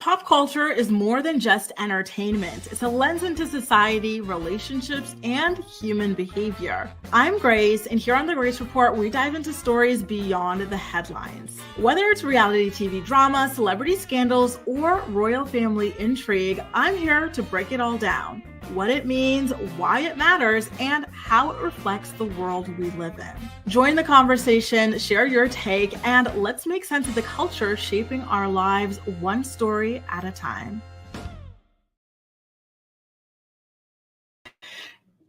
Pop culture is more than just entertainment. It's a lens into society, relationships, and human behavior. I'm Grace, and here on The Grace Report, we dive into stories beyond the headlines. Whether it's reality TV drama, celebrity scandals, or royal family intrigue, I'm here to break it all down. What it means, why it matters, and how it reflects the world we live in. Join the conversation, share your take, and let's make sense of the culture shaping our lives one story at a time.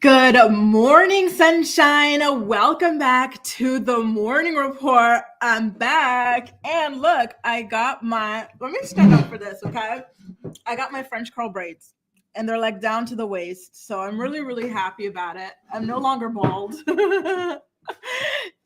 Good morning, sunshine. Welcome back to the morning report. I'm back. And look, let me stand up for this, okay? I got my French curl braids. And they're like down to the waist. So I'm really, really happy about it. I'm no longer bald.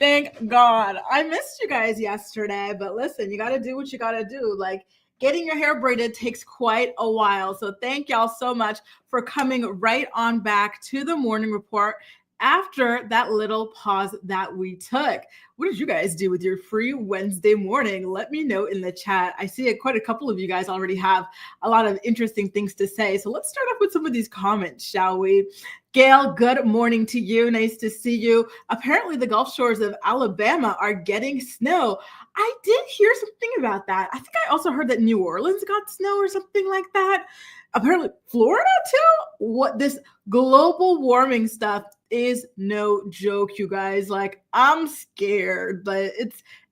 Thank God. I missed you guys yesterday, but listen, you got to do what you got to do. Like getting your hair braided takes quite a while. So thank y'all so much for coming right on back to the morning report after that little pause that we took. What did you guys do with your free Wednesday morning? Let me know in the chat. I see quite a couple of you guys already have a lot of interesting things to say. So let's start off with some of these comments, shall we? Gail, good morning to you. Nice to see you. Apparently the Gulf shores of Alabama are getting snow. I did hear something about that. I think I also heard that New Orleans got snow or something like that. Apparently Florida too? What this global warming stuff is no joke, you guys. Like, I'm scared, but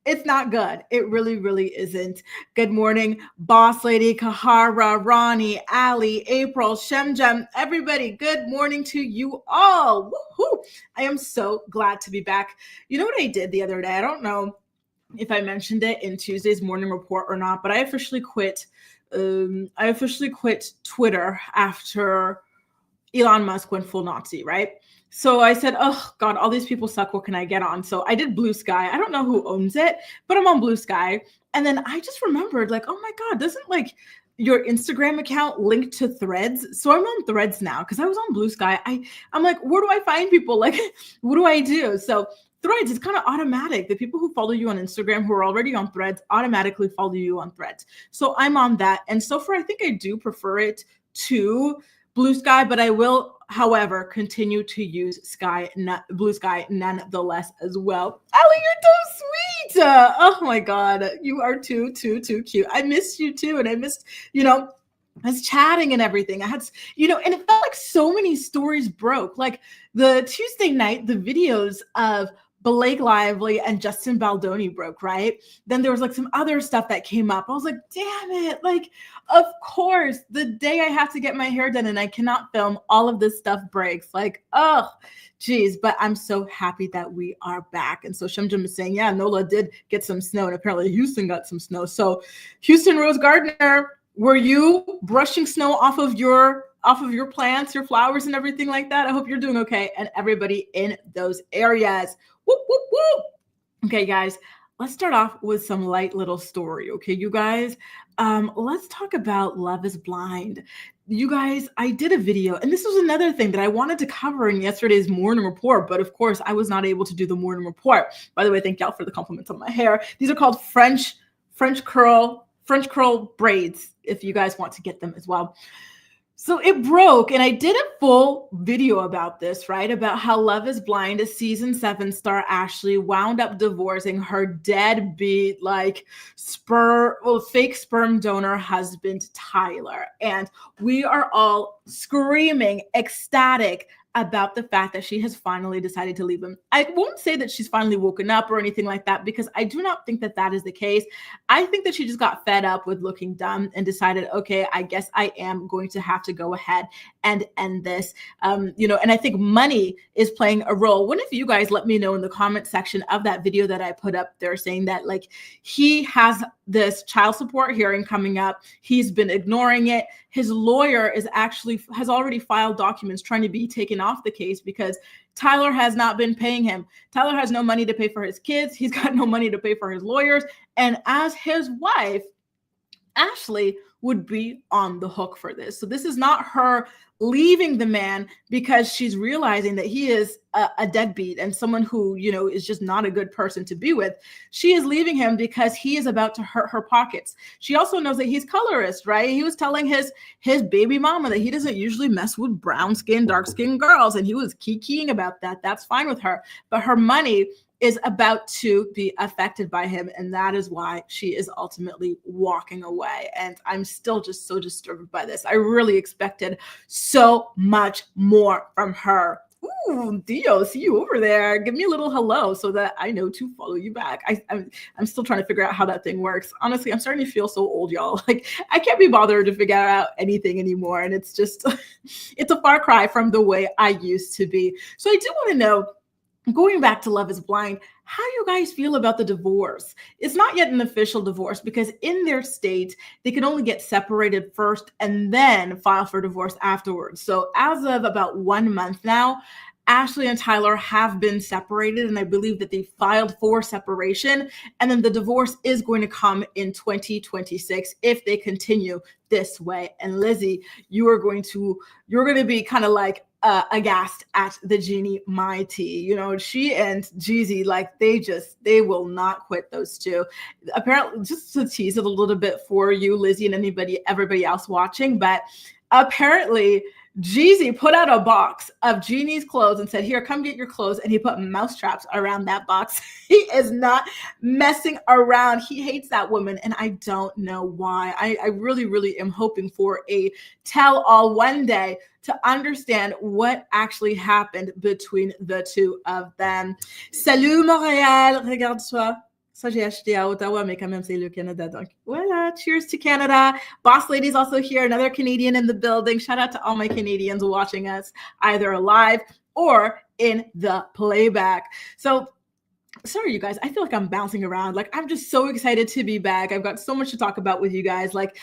it's not good. It really, really isn't. Good morning, Boss Lady, Kahara, Ronnie, Ali, April, Shemjem, everybody. Good morning to you all. Woohoo! I am so glad to be back. You know what I did the other day? I don't know if I mentioned it in Tuesday's morning report or not, but I officially quit Twitter after Elon Musk went full Nazi, right? So I said, oh God, all these people suck. What can I get on? So I did Blue Sky. I don't know who owns it, but I'm on Blue Sky. And then I just remembered like, oh my God, doesn't like your Instagram account link to Threads? So I'm on Threads now because I was on Blue Sky. I'm like, where do I find people? Like, what do I do? So Threads is kind of automatic. The people who follow you on Instagram who are already on Threads automatically follow you on Threads. So I'm on that. And so far, I think I do prefer it to Blue Sky, but I will, however, continue to use Blue Sky nonetheless as well. Allie, you're so sweet. Oh my God, you are too cute. I missed you too. And I missed, us chatting and everything. I had, and it felt like so many stories broke. Like the Tuesday night, the videos of Blake Lively and Justin Baldoni broke, right? Then there was like some other stuff that came up. I was like, damn it. Like, of course, the day I have to get my hair done and I cannot film, all of this stuff breaks. Like, oh, geez. But I'm so happy that we are back. And so Shemjim is saying, yeah, NOLA did get some snow. And apparently Houston got some snow. So Houston Rose Gardner, were you brushing snow off of your plants, your flowers and everything like that? I hope you're doing okay. And everybody in those areas. Whoop, whoop, whoop. Okay, guys, let's start off with some light little story. Okay, you guys, let's talk about Love is Blind. You guys, I did a video, and this was another thing that I wanted to cover in yesterday's morning report, but of course, I was not able to do the morning report. By the way, thank y'all for the compliments on my hair. These are called French curl braids, if you guys want to get them as well. So it broke, and I did a full video about this, right? About how Love is Blind, a season 7 star Ashley wound up divorcing her deadbeat, fake sperm donor husband, Tyler. And we are all screaming, ecstatic about the fact that she has finally decided to leave him. I won't say that she's finally woken up or anything like that, because I do not think that that is the case. I think that she just got fed up with looking dumb and decided, okay, I guess I am going to have to go ahead and end this. And I think money is playing a role. One of you guys let me know in the comment section of that video that I put up there saying that he has this child support hearing coming up. He's been ignoring it. His lawyer has already filed documents trying to be taken off the case because Tyler has not been paying him. Tyler has no money to pay for his kids. He's got no money to pay for his lawyers. And as his wife, Ashley would be on the hook for this. So this is not her leaving the man because she's realizing that he is a deadbeat and someone who, is just not a good person to be with. She is leaving him because he is about to hurt her pockets. She also knows that he's colorist, right? He was telling his baby mama that he doesn't usually mess with brown skin, dark skin girls. And he was kikiing about that. That's fine with her. But her money is about to be affected by him. And that is why she is ultimately walking away. And I'm still just so disturbed by this. I really expected so much more from her. Ooh, Dio, see you over there. Give me a little hello so that I know to follow you back. I'm still trying to figure out how that thing works. Honestly, I'm starting to feel so old, y'all. Like, I can't be bothered to figure out anything anymore. And it's just, it's a far cry from the way I used to be. So I do want to know, going back to Love is Blind, how you guys feel about the divorce. It's not yet an official divorce because in their state, they can only get separated first and then file for divorce afterwards. So as of about 1 month now, Ashley and Tyler have been separated, and I believe that they filed for separation. And then the divorce is going to come in 2026 if they continue this way. And Lizzie, you're going to be kind of like aghast at the Jeannie Mai tea. She and Jeezy, like they will not quit, those two. Apparently, just to tease it a little bit for you, Lizzie, and everybody else watching, but apparently Jeezy put out a box of Jeannie's clothes and said, here, come get your clothes. And he put mouse traps around that box. He is not messing around. He hates that woman. And I don't know why. I really, really am hoping for a tell-all one day to understand what actually happened between the two of them. Salut Montréal, regarde-toi. Ça, j'ai acheté à Ottawa, mais quand même, c'est le Canada. Donc, voilà, cheers to Canada. Boss Lady's also here, another Canadian in the building. Shout out to all my Canadians watching us, either live or in the playback. So, sorry, you guys, I feel like I'm bouncing around. Like, I'm just so excited to be back. I've got so much to talk about with you guys. Like,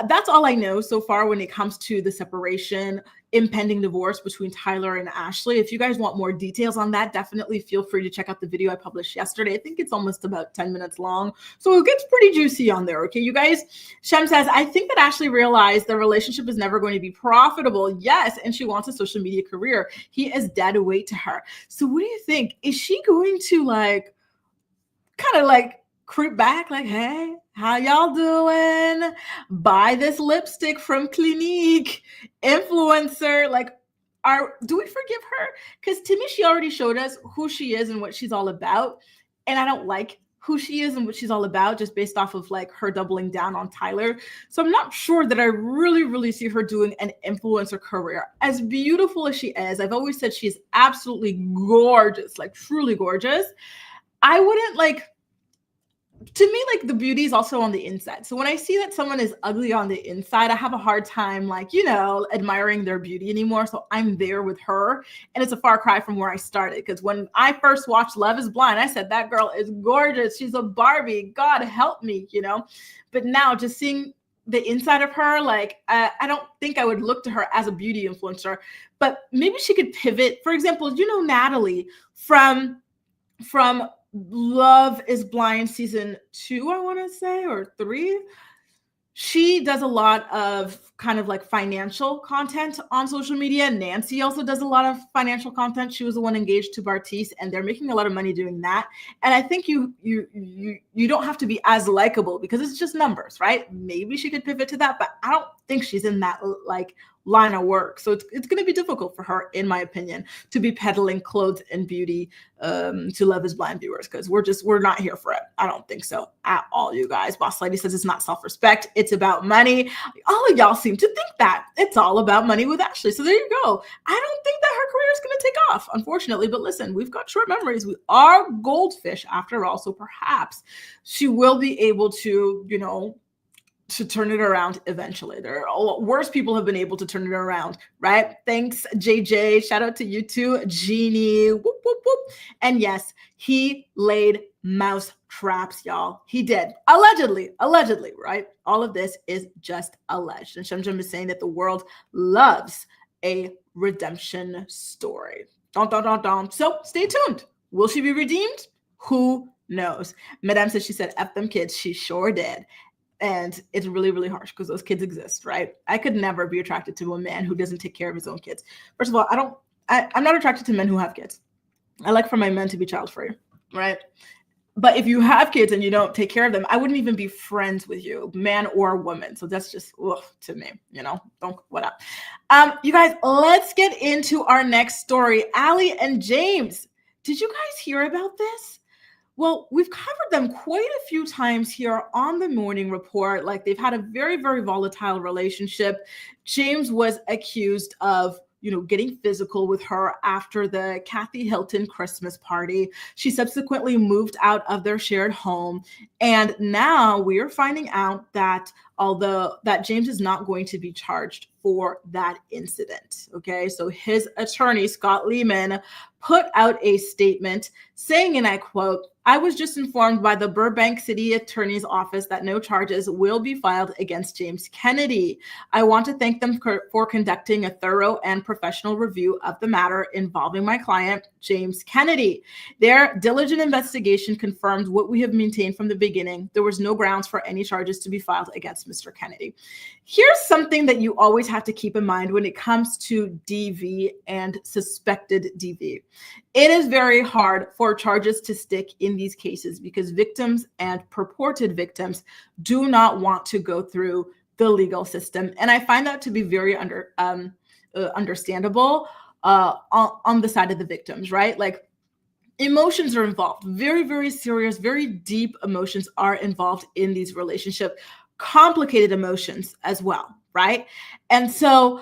that's all I know so far when it comes to the separation, impending divorce between Tyler and Ashley. If you guys want more details on that, definitely feel free to check out the video I published yesterday. I think it's almost about 10 minutes long. So it gets pretty juicy on there. Okay, you guys. Shem says, I think that Ashley realized the relationship is never going to be profitable. Yes, and she wants a social media career. He is dead weight to her. So what do you think? Is she going to kind of creep back like, hey, how y'all doing? Buy this lipstick from Clinique. Influencer. Do we forgive her? Because to me, she already showed us who she is and what she's all about. And I don't like who she is and what she's all about just based off of her doubling down on Tyler. So I'm not sure that I really, really see her doing an influencer career. As beautiful as she is, I've always said she's absolutely gorgeous, truly gorgeous. I wouldn't to me, the beauty is also on the inside. So when I see that someone is ugly on the inside, I have a hard time, admiring their beauty anymore. So I'm there with her. And it's a far cry from where I started. Because when I first watched Love is Blind, I said, that girl is gorgeous. She's a Barbie. God help me, But now just seeing the inside of her, I don't think I would look to her as a beauty influencer. But maybe she could pivot. For example, Natalie from Love is Blind season 2, I want to say, or 3. She does a lot of kind of financial content on social media. Nancy also does a lot of financial content. She was the one engaged to Bartise, and they're making a lot of money doing that. And I think you don't have to be as likable because it's just numbers, right? Maybe she could pivot to that, but I don't think she's in that line of work. So it's going to be difficult for her, in my opinion, to be peddling clothes and beauty to Love is Blind viewers, because we're not here for it. I don't think so at all, you guys. Boss Lady says it's not self-respect. It's about money. All of y'all seem to think that it's all about money with Ashley. So there you go. I don't think that her career is going to take off, unfortunately. But listen, we've got short memories. We are goldfish after all. So perhaps she will be able to, to turn it around eventually. There are worse people have been able to turn it around, right? Thanks, JJ. Shout out to you too, Jeannie. Whoop, whoop, whoop. And yes, he laid mouse traps, y'all. He did. Allegedly, right? All of this is just alleged. And Shemjam is saying that the world loves a redemption story. Dun, dun, dun, dun. So stay tuned. Will she be redeemed? Who knows? Madame says she said, F them kids. She sure did. And it's really, really harsh because those kids exist, right? I could never be attracted to a man who doesn't take care of his own kids. First of all, I'm not attracted to men who have kids. I like for my men to be child-free, right? But if you have kids and you don't take care of them, I wouldn't even be friends with you, man or woman. So that's just to me, don't what up. You guys, let's get into our next story. Allie and James. Did you guys hear about this? Well, we've covered them quite a few times here on the Morning Report. Like, they've had a very, very volatile relationship. James was accused of getting physical with her after the Kathy Hilton Christmas party. She subsequently moved out of their shared home. And now we are finding out that James is not going to be charged for that incident. Okay, so his attorney, Scott Lehman, put out a statement saying, and I quote, "I was just informed by the Burbank City Attorney's Office that no charges will be filed against James Kennedy. I want to thank them for conducting a thorough and professional review of the matter involving my client, James Kennedy. Their diligent investigation confirmed what we have maintained from the beginning. There was no grounds for any charges to be filed against Mr. Kennedy." Here's something that you always have to keep in mind when it comes to DV and suspected DV. It is very hard for charges to stick in these cases because victims and purported victims do not want to go through the legal system. And I find that to be very understandable on the side of the victims, right? Like, emotions are involved. Very, very serious, very deep emotions are involved in these relationships. Complicated emotions as well, right? And so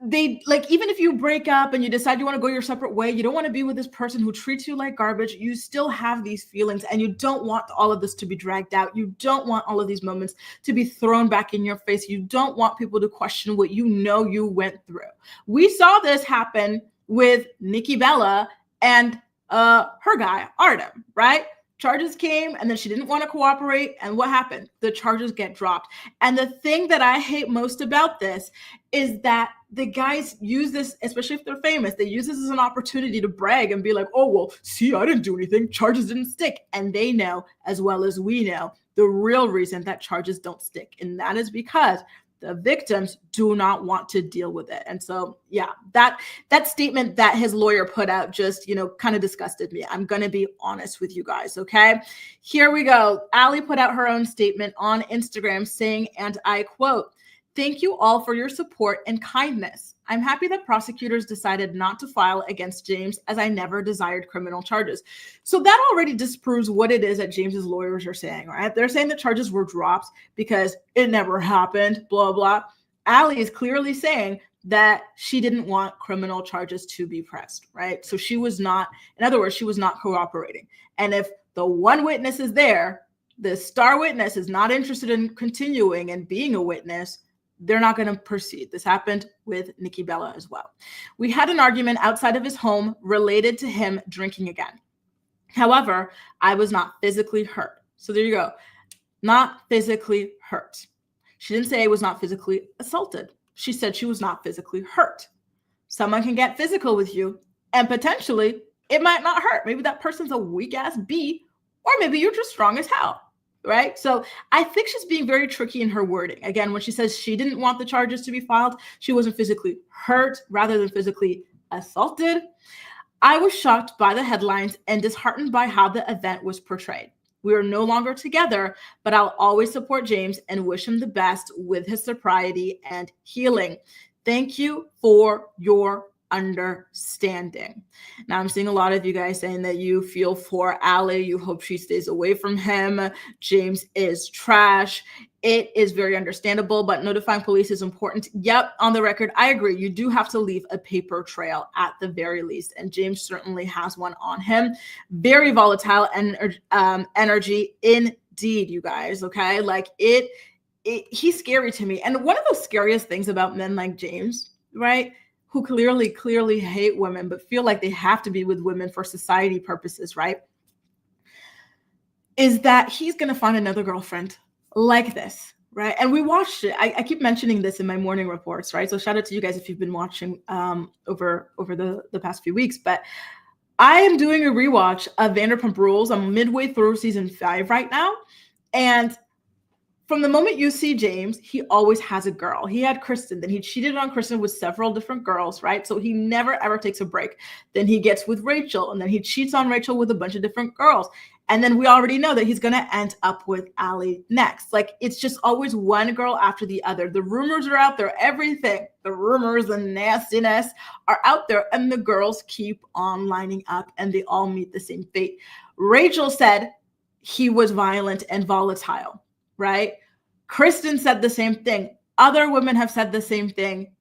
they, like, even if you break up and you decide you want to go your separate way, you don't want to be with this person who treats you like garbage, you still have these feelings and you don't want all of this to be dragged out. You don't want all of these moments to be thrown back in your face. You don't want people to question what you went through. We saw this happen with Nikki Bella and her guy, Artem, right? Charges came and then she didn't want to cooperate. And what happened? The charges get dropped. And the thing that I hate most about this is that the guys use this, especially if they're famous, they use this as an opportunity to brag and be like, oh, well, see, I didn't do anything. Charges didn't stick. And they know as well as we know the real reason that charges don't stick. And that is because the victims do not want to deal with it. And so, yeah, that statement that his lawyer put out just, kind of disgusted me. I'm going to be honest with you guys. Okay, here we go. Allie put out her own statement on Instagram saying, and I quote, "Thank you all for your support and kindness. I'm happy that prosecutors decided not to file against James as I never desired criminal charges." So that already disproves what it is that James's lawyers are saying, right? They're saying the charges were dropped because it never happened, blah, blah. Allie is clearly saying that she didn't want criminal charges to be pressed, right? So she was not, in other words, she was not cooperating. And if the one witness is there, the star witness is not interested in continuing and being a witness, they're not going to proceed. This happened with Nikki Bella as well. We had an argument outside of his home related to him drinking again. However, I was not physically hurt. So there you go. Not physically hurt. She didn't say I was not physically assaulted. She said she was not physically hurt. Someone can get physical with you and potentially it might not hurt. Maybe that person's a weak ass B, or maybe you're just strong as hell. Right? So I think she's being very tricky in her wording. Again, when she says she didn't want the charges to be filed, she wasn't physically hurt rather than physically assaulted. I was shocked by the headlines and disheartened by how the event was portrayed. We are no longer together, but I'll always support James and wish him the best with his sobriety and healing. Thank you for your understanding. Now, I'm seeing a lot of you guys saying that you feel for Allie. You hope she stays away from him. James is trash. It is very understandable, but notifying police is important. Yep, on the record, I agree. You do have to leave a paper trail at the very least, and James certainly has one on him. Very volatile and energy indeed, you guys, okay? Like, he's scary to me. And one of the scariest things about men like James, right, who clearly hate women, but feel like they have to be with women for society purposes, right, is that he's going to find another girlfriend like this, right? And we watched it. I keep mentioning this in my morning reports, right? So shout out to you guys if you've been watching over the past few weeks. But I am doing a rewatch of Vanderpump Rules. I'm midway through season 5 right now. And from the moment you see James, he always has a girl. He had Kristen, then he cheated on Kristen with several different girls, right? So he never ever takes a break. Then he gets with Rachel, and then he cheats on Rachel with a bunch of different girls. And then we already know that he's going to end up with Allie next. Like, it's just always one girl after the other. The rumors are out there. Everything, the rumors, the nastiness are out there. And the girls keep on lining up and they all meet the same fate. Rachel said he was violent and volatile, right? Kristen said the same thing. Other women have said the same thing.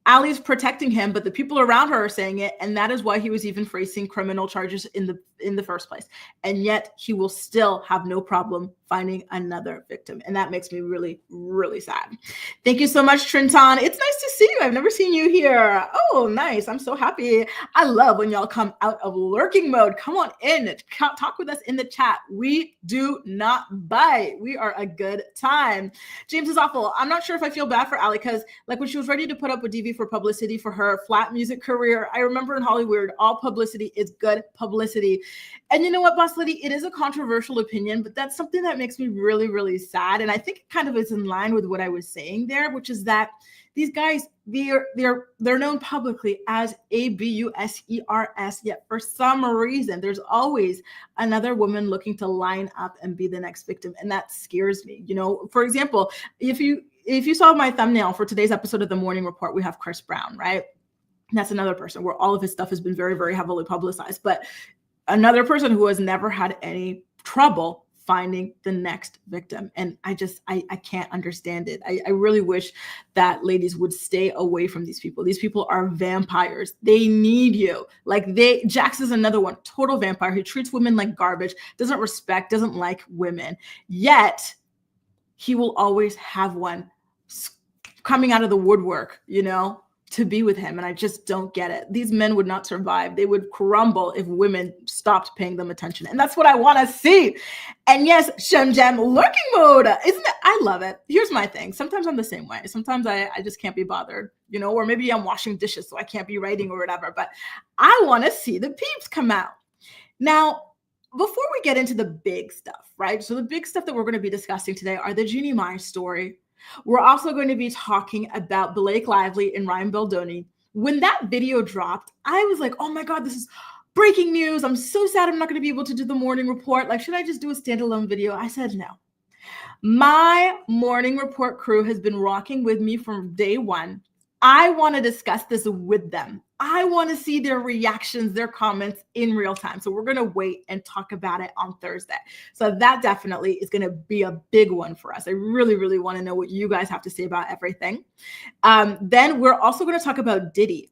Allie's protecting him, but the people around her are saying it, and that is why he was even facing criminal charges in the first place. And yet he will still have no problem finding another victim, and that makes me really, really sad. Thank you so much, Trenton. It's nice to see you. I've never seen you here. Oh, nice. I'm so happy. I love when y'all come out of lurking mode. Come on in, talk with us in the chat. We do not bite. We are a good time. James is awful. I'm not sure if I feel bad for Allie, because like when she was ready to put up with DV for publicity for her flat music career, I remember in Hollywood, all publicity is good publicity. And you know what, Boss Lady, it is a controversial opinion, but that's something that makes me really, really sad. And I think it kind of is in line with what I was saying there, which is that these guys, they're known publicly as ABUSERS, yet for some reason, there's always another woman looking to line up and be the next victim. And that scares me. You know, for example, if you saw my thumbnail for today's episode of The Morning Report, we have Chris Brown, right? And that's another person where all of his stuff has been very, very heavily publicized. But another person who has never had any trouble finding the next victim. And I can't understand it. I really wish that ladies would stay away from these people. These people are vampires. They need you. Like Jax is another one, total vampire. He treats women like garbage, doesn't respect, doesn't like women. Yet he will always have one coming out of the woodwork, you know, to be with him. And I just don't get it. These men would not survive. They would crumble if women stopped paying them attention. And that's what I want to see. And yes, Shem Jam, lurking mode. Isn't it? I love it. Here's my thing. Sometimes I'm the same way. Sometimes I just can't be bothered, you know, or maybe I'm washing dishes, so I can't be writing or whatever. But I want to see the peeps come out. Now, before we get into the big stuff, right? So the big stuff that we're going to be discussing today are the Jeannie Mai story. We're also going to be talking about Blake Lively and Ryan Baldoni. When that video dropped, I was like, oh my God, this is breaking news. I'm so sad I'm not going to be able to do the morning report. Like, should I just do a standalone video? I said no. My morning report crew has been rocking with me from day one. I want to discuss this with them. I want to see their reactions, their comments in real time. So we're going to wait and talk about it on Thursday. So that definitely is going to be a big one for us. I really, really want to know what you guys have to say about everything. Then we're also going to talk about Diddy.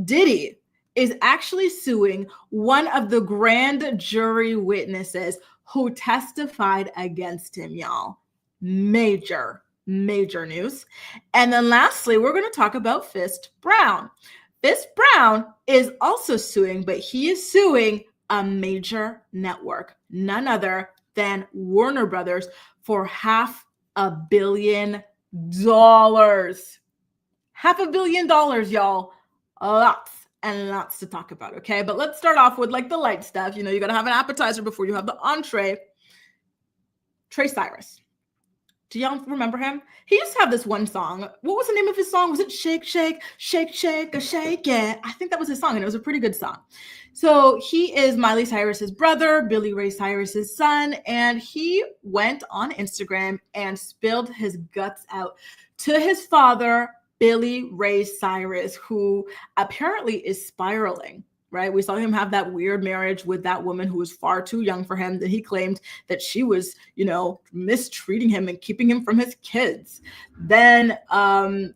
Diddy is actually suing one of the grand jury witnesses who testified against him, y'all. Major news. And then lastly, we're going to talk about Fist Brown. Fist Brown is also suing, but he is suing a major network, none other than Warner Brothers, for $500 million. $500 million, y'all. Lots and lots to talk about, okay? But let's start off with like the light stuff. You know, you got to have an appetizer before you have the entree. Ray Cyrus. Do y'all remember him? He used to have this one song. What was the name of his song? Was it Shake, Shake, Shake, Shake, Shake It? I think that was his song, and it was a pretty good song. So he is Miley Cyrus's brother, Billy Ray Cyrus's son, and he went on Instagram and spilled his guts out to his father, Billy Ray Cyrus, who apparently is spiraling. Right? We saw him have that weird marriage with that woman who was far too young for him, that he claimed that she was, you know, mistreating him and keeping him from his kids. Then,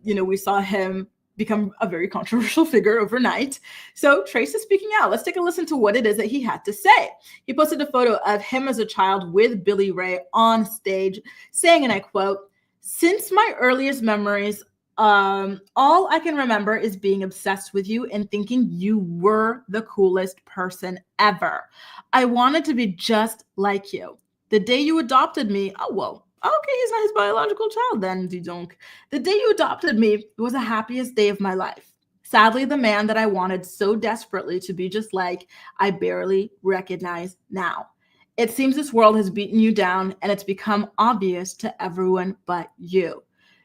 you know, we saw him become a very controversial figure overnight. So Trace is speaking out. Let's take a listen to what it is that he had to say. He posted a photo of him as a child with Billy Ray on stage saying, and I quote, "Since my earliest memories, all I can remember is being obsessed with you and thinking you were the coolest person ever. I wanted to be just like you. The day you adopted me," oh, whoa. Okay, he's not his biological child then, Didonk. "The day you adopted me was the happiest day of my life. Sadly, the man that I wanted so desperately to be just like, I barely recognize now. It seems this world has beaten you down and it's become obvious to everyone but you.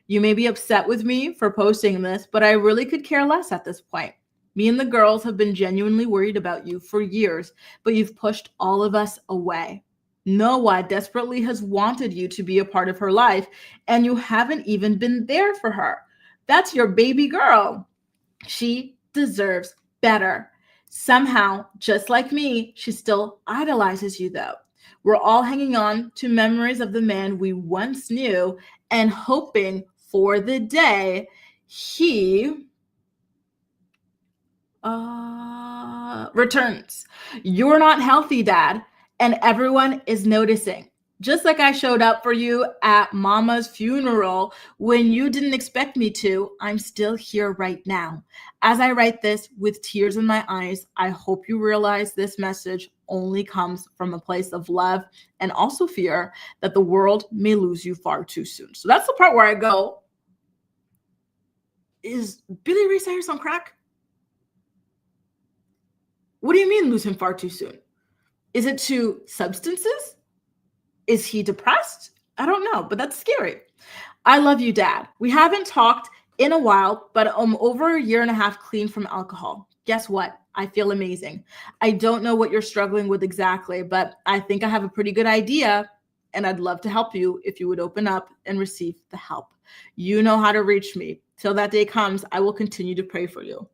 You may be upset with me for posting this, but I really could care less at this point. Me and the girls have been genuinely worried about you for years, but you've pushed all of us away. Noah desperately has wanted you to be a part of her life, and you haven't even been there for her. That's your baby girl. She deserves better. Somehow, just like me, she still idolizes you, though. We're all hanging on to memories of the man we once knew and hoping for the day he returns. You're not healthy, Dad, and everyone is noticing. Just like I showed up for you at Mama's funeral when you didn't expect me to, I'm still here right now. As I write this with tears in my eyes, I hope you realize this message only comes from a place of love and also fear that the world may lose you far too soon. So that's the part where I go, is Billy Ray Cyrus on crack? What do you mean lose him far too soon? Is it to substances? Is he depressed? I don't know, but that's scary. I love you, Dad. We haven't talked in a while, but I'm over a year and a half clean from alcohol. Guess what? I feel amazing. I don't know what you're struggling with exactly, but I think I have a pretty good idea, and I'd love to help you if you would open up and receive the help. You know how to reach me. Till that day comes, I will continue to pray for you.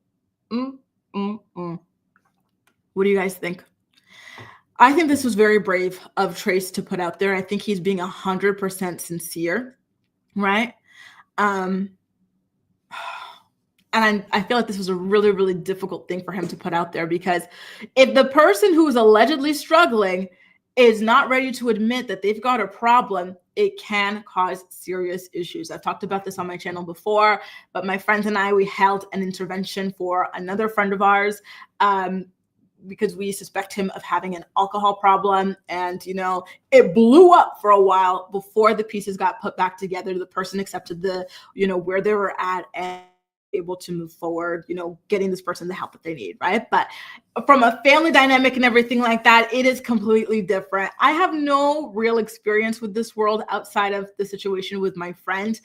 What do you guys think? I think this was very brave of Trace to put out there. I think he's being 100% sincere, right? And I feel like this was a really, really difficult thing for him to put out there, because if the person who is allegedly struggling is not ready to admit that they've got a problem, it can cause serious issues. I've talked about this on my channel before, but my friends and I, we held an intervention for another friend of ours, because we suspect him of having an alcohol problem. And, you know, it blew up for a while before the pieces got put back together. The person accepted the, you know, where they were at and able to move forward, you know, getting this person the help that they need, right? But from a family dynamic and everything like that, it is completely different. I have no real experience with this world outside of the situation with my friend.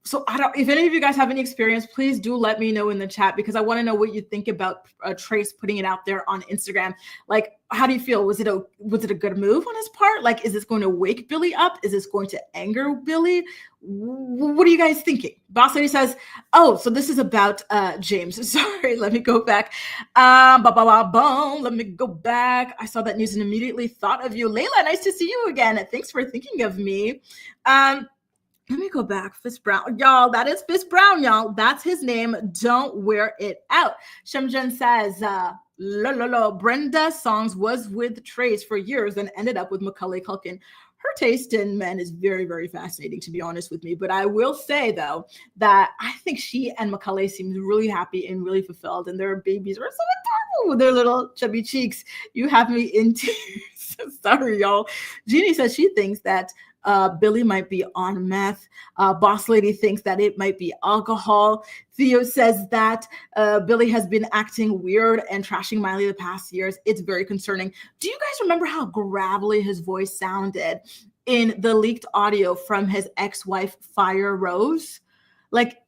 So if any of you guys have any experience, please do let me know in the chat, because I want to know what you think about Trace putting it out there on Instagram. Like, how do you feel? Was it a good move on his part? Like, is this going to wake Billy up? Is this going to anger Billy? What are you guys thinking? Boss Lady says, oh, so this is about James. Sorry, let me go back. Let me go back. I saw that news and immediately thought of you. Layla, nice to see you again. Thanks for thinking of me. Let me go back. Fist Brown. Y'all, that is Fist Brown, y'all. That's his name. Don't wear it out. Shemjan says, Brenda Songs was with Trace for years and ended up with Macaulay Culkin. Her taste in men is very, very fascinating, to be honest with me. But I will say, though, that I think she and Macaulay seem really happy and really fulfilled. And their babies are so adorable with their little chubby cheeks. You have me in tears. Sorry, y'all. Jeannie says she thinks that Billy might be on meth. Boss Lady thinks that it might be alcohol. Theo says that Billy has been acting weird and trashing Miley the past years. It's very concerning. Do you guys remember how gravelly his voice sounded in the leaked audio from his ex-wife, Fire Rose? Like,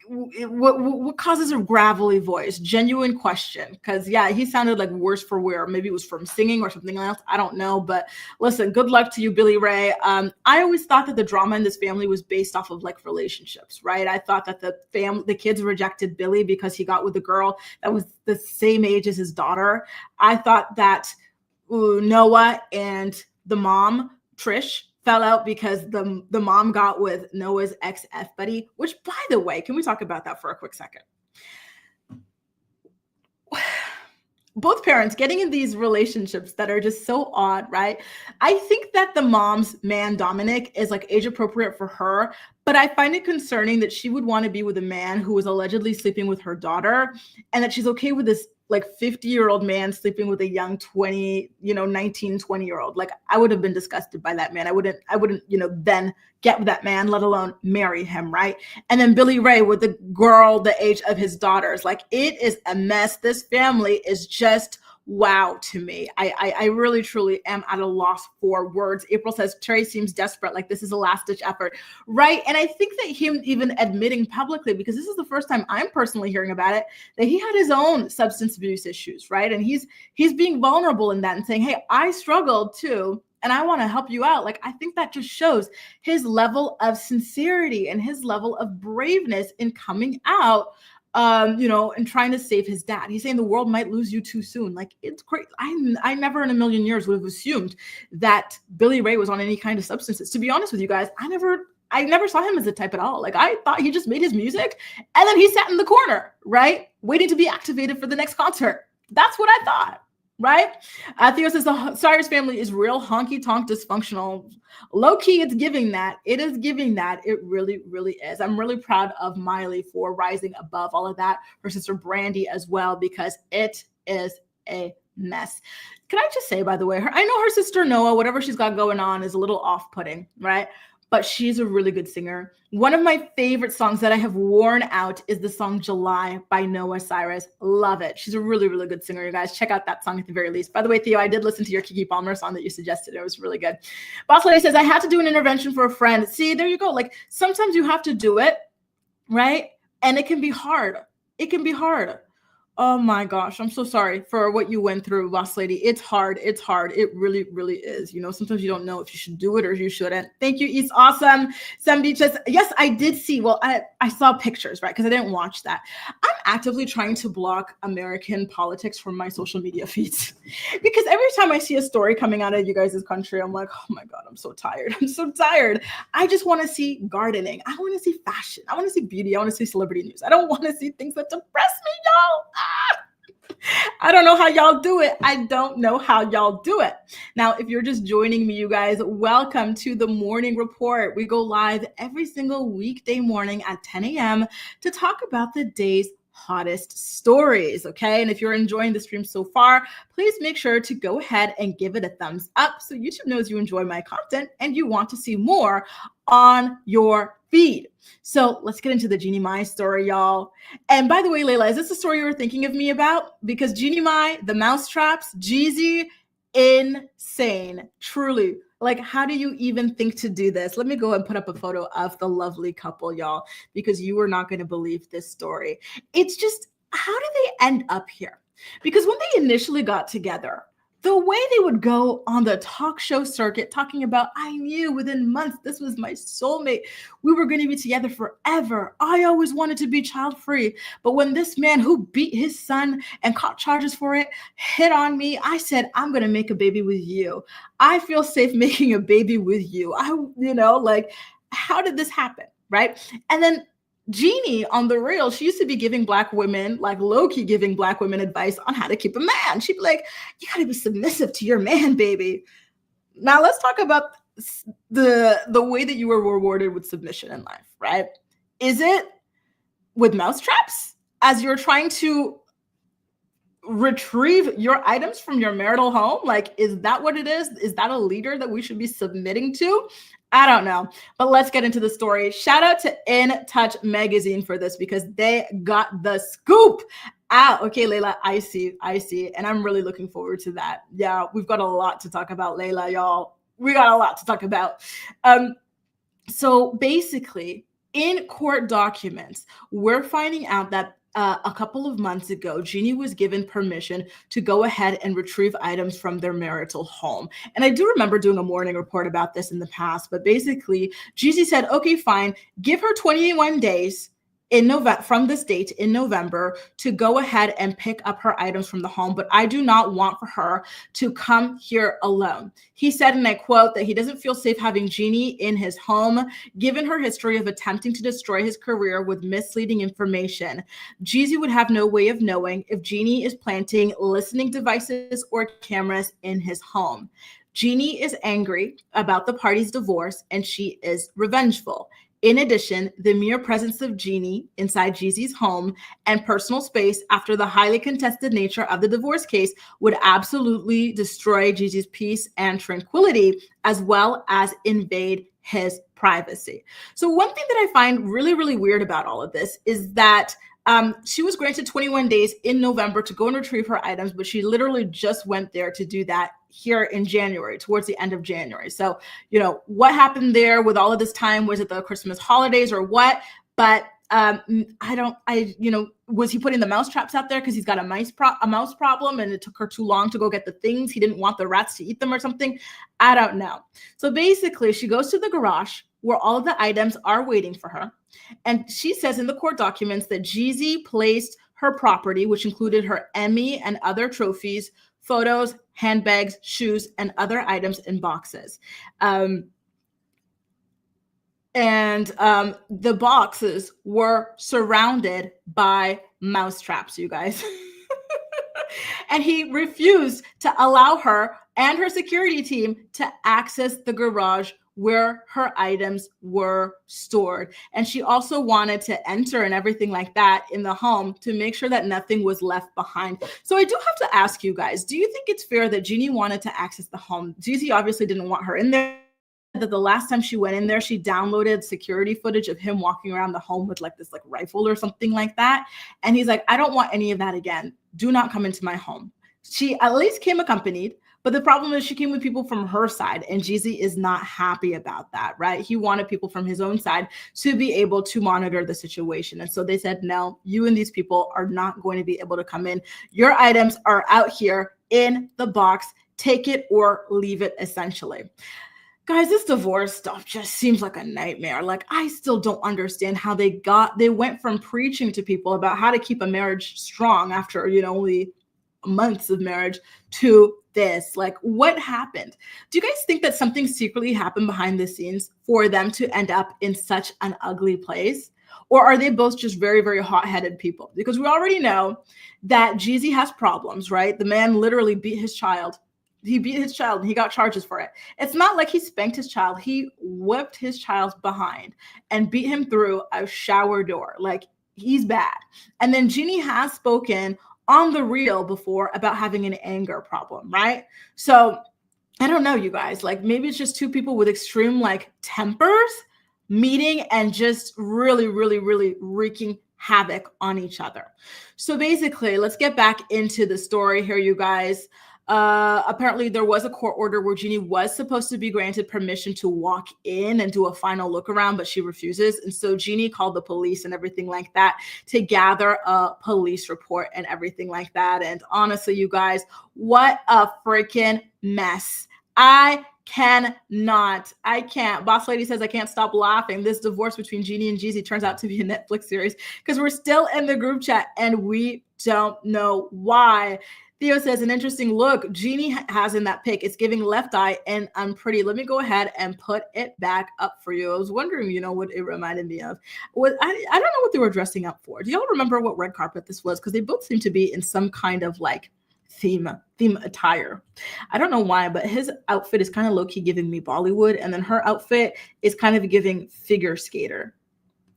what causes a gravelly voice? Genuine question. Because yeah, he sounded like worse for wear. Maybe it was from singing or something else. I don't know. But listen, good luck to you, Billy Ray. I always thought that the drama in this family was based off of like relationships, right? I thought that the kids rejected Billy because he got with a girl that was the same age as his daughter. I thought that Noah and the mom, Trish, fell out because the mom got with Noah's ex-F buddy, which, by the way, can we talk about that for a quick second? Both parents getting in these relationships that are just so odd, right? I think that the mom's man, Dominic, is like age appropriate for her, but I find it concerning that she would want to be with a man who was allegedly sleeping with her daughter, and that she's okay with this like 50-year-old man sleeping with a young 19, 20-year-old. Like, I would have been disgusted by that man. I wouldn't, then get with that man, let alone marry him, right? And then Billy Ray with the girl the age of his daughters. Like, it is a mess. This family is just wow to me. I really truly am at a loss for words. April says, Terry seems desperate, like this is a last ditch effort, right? And I think that him even admitting publicly, because this is the first time I'm personally hearing about it, that he had his own substance abuse issues, right? And he's being vulnerable in that and saying, hey, I struggled too, and I want to help you out. Like, I think that just shows his level of sincerity and his level of braveness in coming out, and trying to save his dad. He's saying the world might lose you too soon. Like, it's great. I never in a million years would have assumed that Billy Ray was on any kind of substances. To be honest with you guys, I never saw him as a type at all. Like, I thought he just made his music and then he sat in the corner, right? Waiting to be activated for the next concert. That's what I thought. Right? Theo says the Cyrus family is real honky tonk dysfunctional. Low key, it's giving that. It is giving that. It really, really is. I'm really proud of Miley for rising above all of that. Her sister Brandy as well, because it is a mess. Can I just say, by the way, I know her sister Noah, whatever she's got going on is a little off-putting, right? But she's a really good singer. One of my favorite songs that I have worn out is the song July by Noah Cyrus. Love it. She's a really, really good singer, you guys. Check out that song at the very least. By the way, Theo, I did listen to your Keke Palmer song that you suggested. It was really good. Boss Lady says, I had to do an intervention for a friend. See, there you go. Like, sometimes you have to do it, right? And it can be hard. It can be hard. Oh my gosh, I'm so sorry for what you went through, Boss Lady. It's hard. It's hard. It really, really is. Sometimes you don't know if you should do it or you shouldn't. Thank you. It's awesome. Some beaches. Yes, I did see. Well, I saw pictures, right? Because I didn't watch that. I'm actively trying to block American politics from my social media feeds because every time I see a story coming out of you guys' country, I'm like, oh my God, I'm so tired. I'm so tired. I just want to see gardening. I want to see fashion. I want to see beauty. I want to see celebrity news. I don't want to see things that depress me, y'all. I don't know how y'all do it. I don't know how y'all do it. Now, if you're just joining me, you guys, welcome to the Morning Report. We go live every single weekday morning at 10 a.m. to talk about the day's hottest stories, okay? And if you're enjoying the stream so far, please make sure to go ahead and give it a thumbs up so YouTube knows you enjoy my content and you want to see more on your feed. So let's get into the Jeannie Mai story, y'all. And by the way, Layla, is this the story you were thinking of me about? Because Jeannie Mai, the mousetraps, Jeezy, insane, truly. Like, how do you even think to do this? Let me go and put up a photo of the lovely couple, y'all, because you are not going to believe this story. It's just, how did they end up here? Because when they initially got together, the way they would go on the talk show circuit talking about, I knew within months this was my soulmate. We were going to be together forever. I always wanted to be child-free. But when this man who beat his son and caught charges for it hit on me, I said, I'm going to make a baby with you. I feel safe making a baby with you. How did this happen? Right? And then Jeannie on the real, she used to be giving Black women, like low-key giving Black women advice on how to keep a man. She'd be like, you got to be submissive to your man, baby. Now let's talk about the way that you were rewarded with submission in life, right? Is it with mousetraps as you're trying to retrieve your items from your marital home? Like, is that what it is? Is that a leader that we should be submitting to? I don't know, but let's get into the story. Shout out to In Touch Magazine for this because they got the scoop out. Okay, Layla, I see. And I'm really looking forward to that. Yeah, we've got a lot to talk about, Layla, y'all. We got a lot to talk about. So basically, in court documents, we're finding out that a couple of months ago, Jeannie was given permission to go ahead and retrieve items from their marital home. And I do remember doing a morning report about this in the past, but basically, Jeezy said, okay, fine, give her 21 days in November, from this date in November, to go ahead and pick up her items from the home, but I do not want for her to come here alone. He said, and I quote, that he doesn't feel safe having Jeannie in his home, given her history of attempting to destroy his career with misleading information. Jeezy would have no way of knowing if Jeannie is planting listening devices or cameras in his home. Jeannie is angry about the party's divorce, and she is revengeful. In addition, the mere presence of Jeannie inside Jeezy's home and personal space after the highly contested nature of the divorce case would absolutely destroy Jeezy's peace and tranquility, as well as invade his privacy. So one thing that I find really, really weird about all of this is that She was granted 21 days in November to go and retrieve her items, but she literally just went there to do that here in January, towards the end of January. So, what happened there with all of this time? Was it the Christmas holidays or what? But was he putting the mouse traps out there because he's got a mouse problem and it took her too long to go get the things? He didn't want the rats to eat them or something. I don't know. So basically, she goes to the garage where all of the items are waiting for her. And she says in the court documents that Jeezy placed her property, which included her Emmy and other trophies, photos, handbags, shoes, and other items in boxes. And the boxes were surrounded by mouse traps, you guys. And he refused to allow her and her security team to access the garage where her items were stored. And she also wanted to enter and everything like that in the home to make sure that nothing was left behind. So I do have to ask you guys, do you think it's fair that Jeannie wanted to access the home? Jeezy obviously didn't want her in there. That the last time she went in there, she downloaded security footage of him walking around the home with this rifle or something like that. And he's like, I don't want any of that again. Do not come into my home. She at least came accompanied, but the problem is she came with people from her side, and Jeezy is not happy about that, right? He wanted people from his own side to be able to monitor the situation. And so they said, no, you and these people are not going to be able to come in. Your items are out here in the box. Take it or leave it, essentially. Guys, this divorce stuff just seems like a nightmare. I still don't understand how they went from preaching to people about how to keep a marriage strong after, only months of marriage to this. What happened? Do you guys think that something secretly happened behind the scenes for them to end up in such an ugly place? Or are they both just very, very hot-headed people? Because we already know that Jeezy has problems, right? The man literally beat his child. He beat his child and he got charges for it. It's not like he spanked his child. He whipped his child's behind and beat him through a shower door. He's bad. And then Jeannie has spoken on the real before about having an anger problem, right? So I don't know, you guys, maybe it's just two people with extreme tempers meeting and just really, really, really wreaking havoc on each other. So basically, let's get back into the story here, you guys. Apparently there was a court order where Jeannie was supposed to be granted permission to walk in and do a final look around, but she refuses. And so Jeannie called the police and everything like that to gather a police report and everything like that. And honestly, you guys, what a freaking mess. I can't. Boss Lady says, I can't stop laughing. This divorce between Jeannie and Jeezy turns out to be a Netflix series because we're still in the group chat and we don't know why. Theo says, an interesting look Jeannie has in that pic. It's giving left eye and unpretty. Let me go ahead and put it back up for you. I was wondering, what it reminded me of. I don't know what they were dressing up for. Do y'all remember what red carpet this was? Because they both seem to be in some kind of theme attire. I don't know why, but his outfit is kind of low-key giving me Bollywood. And then her outfit is kind of giving figure skater.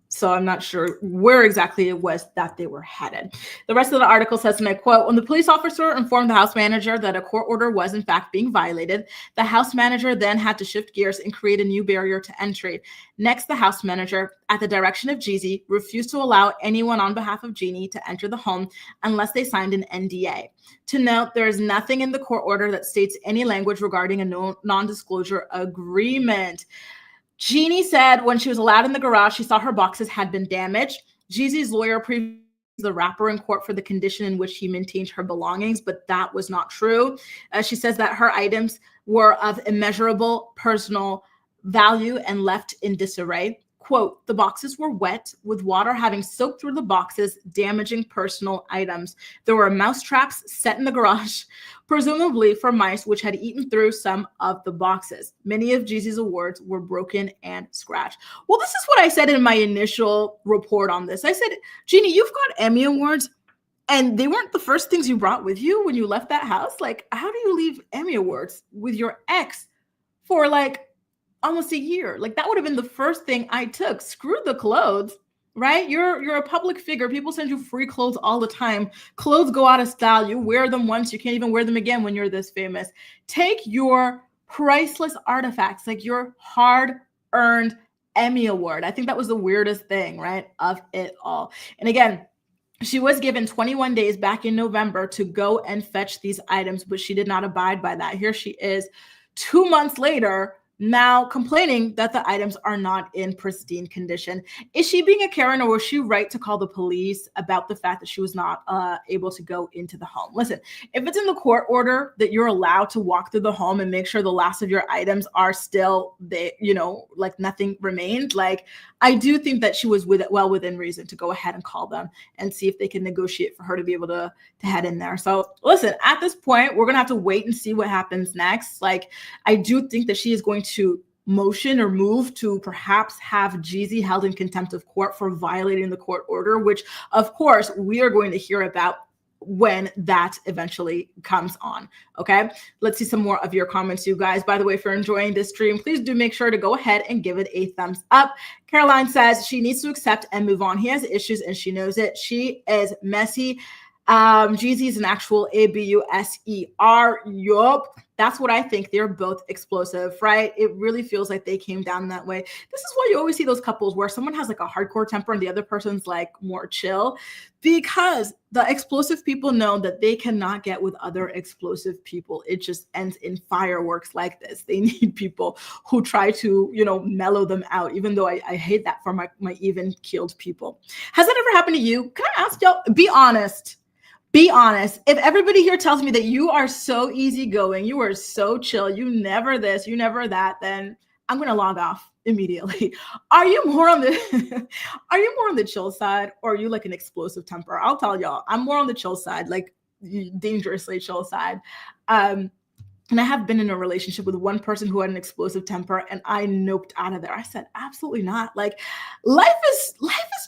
So I'm not sure where exactly it was that they were headed. The rest of the article says, and I quote, when the police officer informed the house manager that a court order was in fact being violated, the house manager then had to shift gears and create a new barrier to entry. Next, the house manager, at the direction of Jeezy, refused to allow anyone on behalf of Jeannie to enter the home unless they signed an NDA. To note, there is nothing in the court order that states any language regarding a non-disclosure agreement. Jeannie said when she was allowed in the garage, she saw her boxes had been damaged. Jeezy's lawyer praised the rapper in court for the condition in which he maintained her belongings, but that was not true. She says that her items were of immeasurable personal value and left in disarray. Quote, the boxes were wet, with water having soaked through the boxes, damaging personal items. There were mouse traps set in the garage, presumably for mice, which had eaten through some of the boxes. Many of Jeezy's awards were broken and scratched. Well, this is what I said in my initial report on this. I said, Jeannie, you've got Emmy Awards, and they weren't the first things you brought with you when you left that house. How do you leave Emmy Awards with your ex for almost a year? That would have been the first thing I took. Screw the clothes, right? You're a public figure. People send you free clothes all the time. Clothes go out of style. You wear them once, you can't even wear them again when you're this famous. Take your priceless artifacts, your hard-earned Emmy Award. I think that was the weirdest thing, right, of it all. And again, She was given 21 days back in November to go and fetch these items, but she did not abide by that. Here she is 2 months later, now complaining that the items are not in pristine condition. Is she being a Karen, or was she right to call the police about the fact that she was not able to go into the home? Listen, if it's in the court order that you're allowed to walk through the home and make sure the last of your items are still there, like nothing remained, like I do think that she was well within reason to go ahead and call them and see if they can negotiate for her to be able to head in there. So listen, at this point, we're gonna have to wait and see what happens next. Like, I do think that she is going to motion or move to perhaps have Jeezy held in contempt of court for violating the court order, which of course we are going to hear about when that eventually comes on. Okay, let's see some more of your comments, you guys. By the way, if you're enjoying this stream, please do make sure to go ahead and give it a thumbs up. Caroline says she needs to accept and move on. He has issues and she knows it. She is messy. Jeezy is an actual ABUSER. Yup. That's what I think. They're both explosive, right? It really feels like they came down that way. This is why you always see those couples where someone has like a hardcore temper and the other person's like more chill, because the explosive people know that they cannot get with other explosive people. It just ends in fireworks like this. They need people who try to, mellow them out, even though I hate that for my even-keeled people. Has that ever happened to you? Can I ask y'all, be honest. Be honest. If everybody here tells me that you are so easygoing, you are so chill, you never this, you never that, then I'm going to log off immediately. Are you more on the chill side, or are you like an explosive temper? I'll tell y'all, I'm more on the chill side, like dangerously chill side. And I have been in a relationship with one person who had an explosive temper, and I noped out of there. I said, absolutely not. Like, life is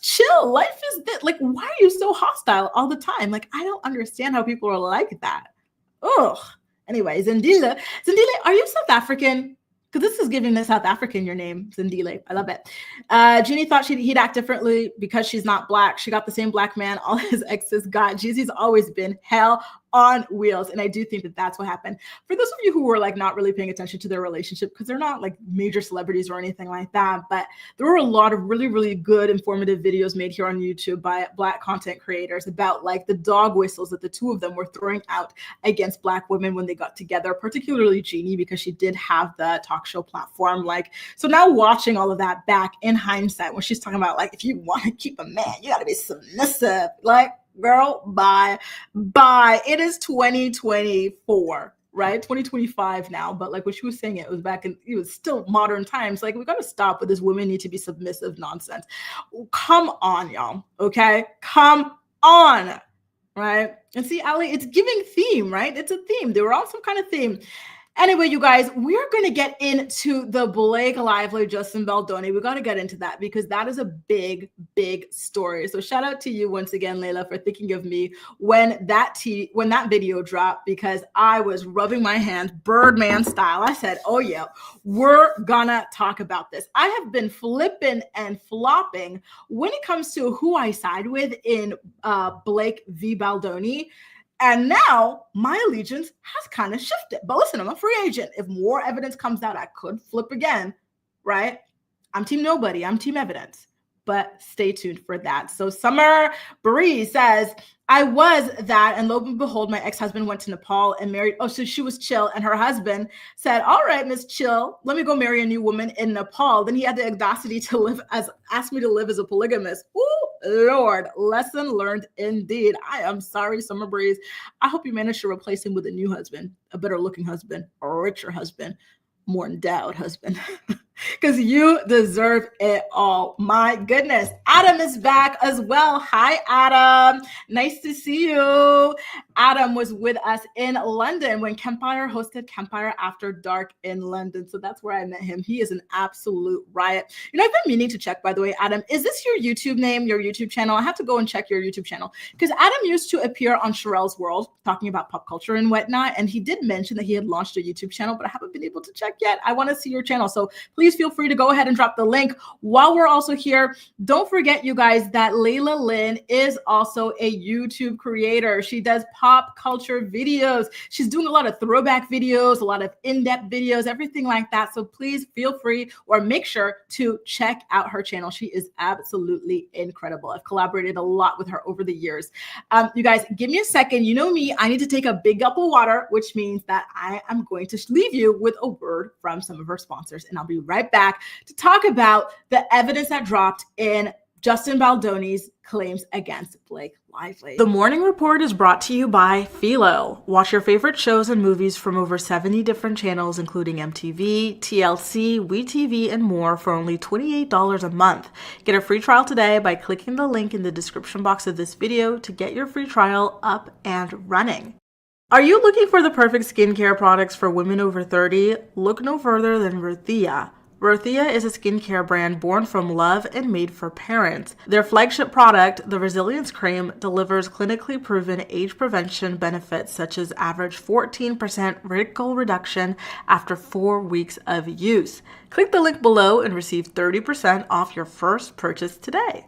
chill. Life is like, why are you so hostile all the time? Like, I don't understand how people are like that. Ugh. Anyway, Zendile, are you South African? Because this is giving the South African your name, Zendile. I love it. Jeannie thought he'd act differently because she's not Black. She got the same Black man all his exes got. Jeezy's always been hell on wheels. And I do think that that's what happened. For those of you who were like not really paying attention to their relationship, because they're not like major celebrities or anything like that, but there were a lot of really, really good informative videos made here on YouTube by Black content creators about like the dog whistles that the two of them were throwing out against Black women when they got together, particularly Jeannie, because she did have the talk show platform. Like, so now watching all of that back in hindsight, when she's talking about like, if you want to keep a man, you got to be submissive. Like, girl, bye. It is 2024, right? 2025 now. But like what she was saying, it was still modern times. Like, we got to stop with this women need to be submissive nonsense. Come on, y'all. Okay. Come on. Right. And see, Ali, it's giving theme, right? It's a theme. They were on some kind of theme. Anyway, you guys, we're going to get into the Blake Lively, Justin Baldoni. We got to get into that because that is a big, big story. So shout out to you once again, Layla, for thinking of me when that video dropped, because I was rubbing my hands Birdman style. I said, oh yeah, we're gonna talk about this. I have been flipping and flopping when it comes to who I side with in Blake v. Baldoni. And now my allegiance has kind of shifted. But listen, I'm a free agent. If more evidence comes out, I could flip again, right? I'm team nobody. I'm team evidence. But stay tuned for that. So Summer Bree says, I was that, and lo and behold, my ex-husband went to Nepal and married. Oh, so she was chill. And her husband said, all right, Miss Chill, let me go marry a new woman in Nepal. Then he had the audacity to ask me to live as a polygamist. Ooh, Lord, lesson learned indeed. I am sorry, Summer Breeze. I hope you managed to replace him with a new husband, a better looking husband, a richer husband, more endowed husband. Because you deserve it all. My goodness. Adam is back as well. Hi, Adam. Nice to see you. Adam was with us in London when Kempire hosted Kempire After Dark in London. So that's where I met him. He is an absolute riot. You know, I've been meaning to check, by the way, Adam, is this your YouTube name, your YouTube channel? I have to go and check your YouTube channel because Adam used to appear on Sherelle's World talking about pop culture and whatnot. And he did mention that he had launched a YouTube channel, but I haven't been able to check yet. I want to see your channel. So please feel free to go ahead and drop the link. While we're also here, don't forget, you guys, that Layla Lynn is also a YouTube creator. She does pop culture videos. She's doing a lot of throwback videos, a lot of in-depth videos, everything like that. So please feel free or make sure to check out her channel. She is absolutely incredible. I've collaborated a lot with her over the years. You guys, give me a second. You know me, I need to take a big gulp of water, which means that I am going to leave you with a word from some of our sponsors. And I'll be right back to talk about the evidence that dropped in Justin Baldoni's claims against Blake Lively. The Morning Report is brought to you by Philo. Watch your favorite shows and movies from over 70 different channels, including MTV, TLC, WeTV, and more for only $28 a month. Get a free trial today by clicking the link in the description box of this video to get your free trial up and running. Are you looking for the perfect skincare products for women over 30? Look no further than Ruthia. Ruthia is a skincare brand born from love and made for parents. Their flagship product, the Resilience Cream, delivers clinically proven age prevention benefits such as average 14% wrinkle reduction after 4 weeks of use. Click the link below and receive 30% off your first purchase today.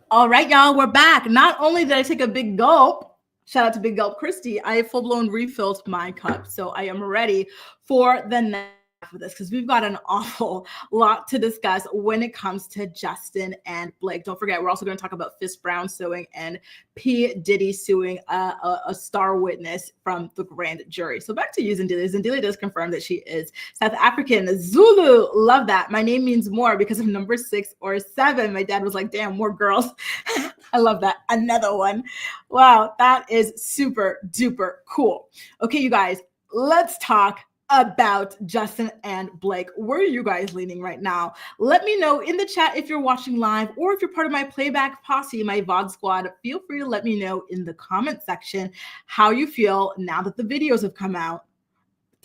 All right, y'all, we're back. Not only did I take a big gulp, shout out to Big Gulp Christy, I full-blown refilled my cup. So I am ready for the next half of this because we've got an awful lot to discuss when it comes to Justin and Blake. Don't forget, we're also going to talk about Fist Brown suing and P. Diddy suing a star witness from the grand jury. So back to you, Zendili. Zendili does confirm that she is South African. Zulu, love that. My name means more because of number 6 or 7. My dad was like, damn, more girls. I love that. Another one. Wow, that is super duper cool. Okay, you guys, let's talk about Justin and Blake. Where are you guys leaning right now? Let me know in the chat if you're watching live or if you're part of my playback posse, my VOD squad. Feel free to let me know in the comment section how you feel now that the videos have come out.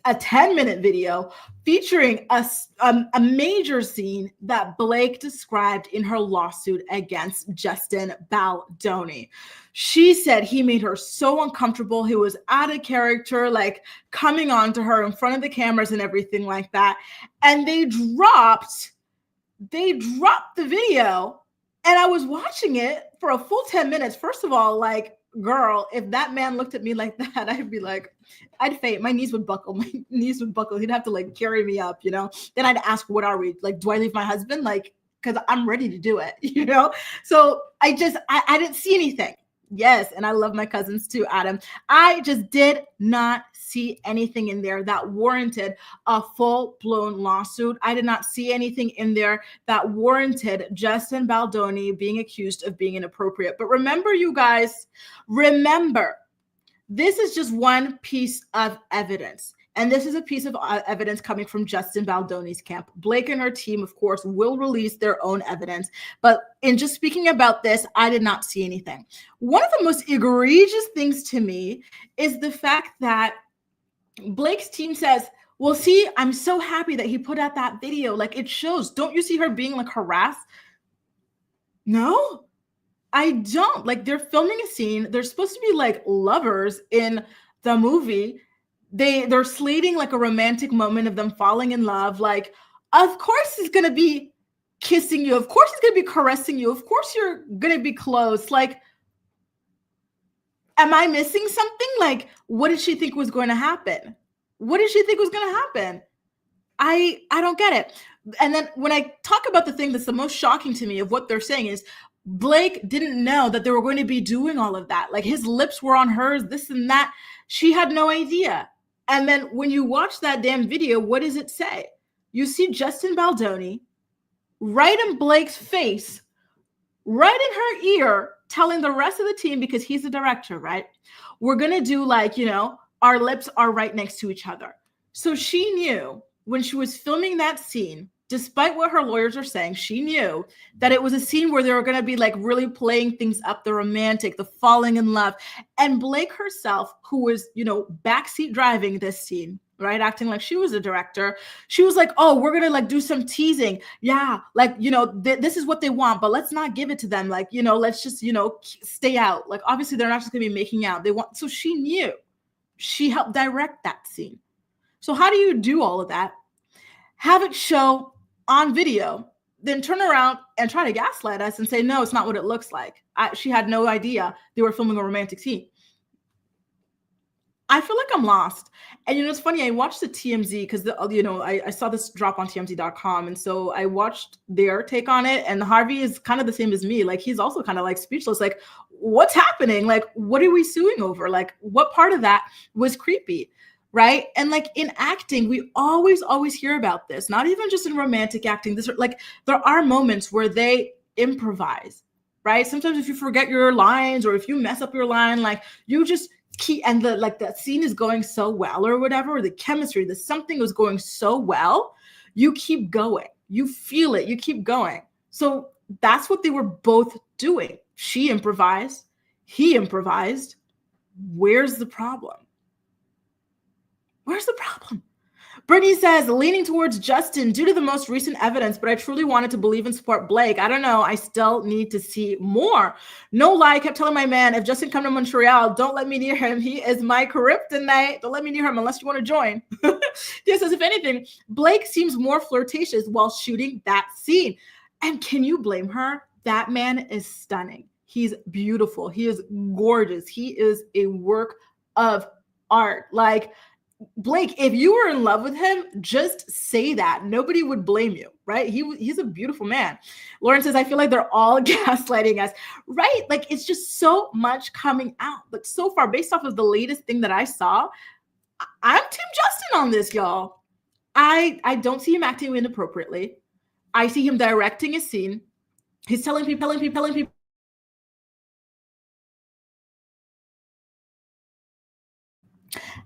A 10-minute video featuring a major scene that Blake described in her lawsuit against Justin Baldoni. She said he made her so uncomfortable. He was out of character, like coming on to her in front of the cameras and everything like that. And they dropped the video. And I was watching it for a full 10 minutes. First of all, like, girl, if that man looked at me like that, I'd be like, I'd faint. My knees would buckle. My knees would buckle. He'd have to like carry me up, you know? Then I'd ask, what are we? Like, do I leave my husband? Like, because I'm ready to do it, you know? So I didn't see anything. Yes, and I love my cousins too, Adam. I just did not see anything in there that warranted a full-blown lawsuit. I did not see anything in there that warranted Justin Baldoni being accused of being inappropriate. But remember, you guys, remember, this is just one piece of evidence. And this is a piece of evidence coming from Justin Baldoni's camp. Blake and her team, of course, will release their own evidence. But in just speaking about this, I did not see anything. One of the most egregious things to me is the fact that Blake's team says, well, see, I'm so happy that he put out that video. Like, it shows. Don't you see her being like harassed? No, I don't. Like, they're filming a scene. They're supposed to be like lovers in the movie. They're slating like a romantic moment of them falling in love. Like, of course he's going to be kissing you. Of course he's going to be caressing you. Of course you're going to be close. Like, am I missing something? Like, what did she think was going to happen? What did she think was going to happen? I don't get it. And then when I talk about the thing that's the most shocking to me of what they're saying is Blake didn't know that they were going to be doing all of that. Like, his lips were on hers, this and that. She had no idea. And then when you watch that damn video, what does it say? You see Justin Baldoni right in Blake's face, right in her ear, telling the rest of the team, because he's the director, right? We're going to do like, you know, our lips are right next to each other. So she knew when she was filming that scene, despite what her lawyers are saying, she knew that it was a scene where they were going to be like really playing things up, the romantic, the falling in love. And Blake herself, who was, you know, backseat driving this scene, right? Acting like she was a director. She was like, oh, we're going to like do some teasing. Yeah. Like, you know, this is what they want, but let's not give it to them. Like, you know, let's just, you know, stay out. Like, obviously they're not just going to be making out. They want, so she knew. She helped direct that scene. So how do you do all of that? Have it show on video then turn around and try to gaslight us and say, no, it's not what it looks like. She had no idea they were filming a romantic scene. I feel like I'm lost. And it's funny, I watched the TMZ because I saw this drop on TMZ.com. And so I watched their take on it. And Harvey is kind of the same as me. Like, he's also kind of like speechless. Like, what's happening? Like, what are we suing over? Like, what part of that was creepy? Right. And like in acting, we always hear about this, not even just in romantic acting. There are moments where they improvise, right? Sometimes if you forget your lines or if you mess up your line, like you just and that scene is going so well or whatever, or the chemistry, something was going so well, you keep going, you feel it, you keep going. So that's what they were both doing. She improvised, he improvised. Where's the problem? Where's the problem? Brittany says, leaning towards Justin due to the most recent evidence, but I truly wanted to believe and support Blake. I don't know. I still need to see more. No lie. I kept telling my man, if Justin come to Montreal, don't let me near him. He is my kryptonite. Don't let me near him unless you want to join. This says, if anything, Blake seems more flirtatious while shooting that scene. And can you blame her? That man is stunning. He's beautiful. He is gorgeous. He is a work of art. Like, Blake, if you were in love with him, just say that. Nobody would blame you, right? He's a beautiful man. Lauren says, I feel like they're all gaslighting us, right? Like, it's just so much coming out. But so far, based off of the latest thing that I saw, I'm Team Justin on this, y'all. I don't see him acting inappropriately. I see him directing a scene. He's telling people.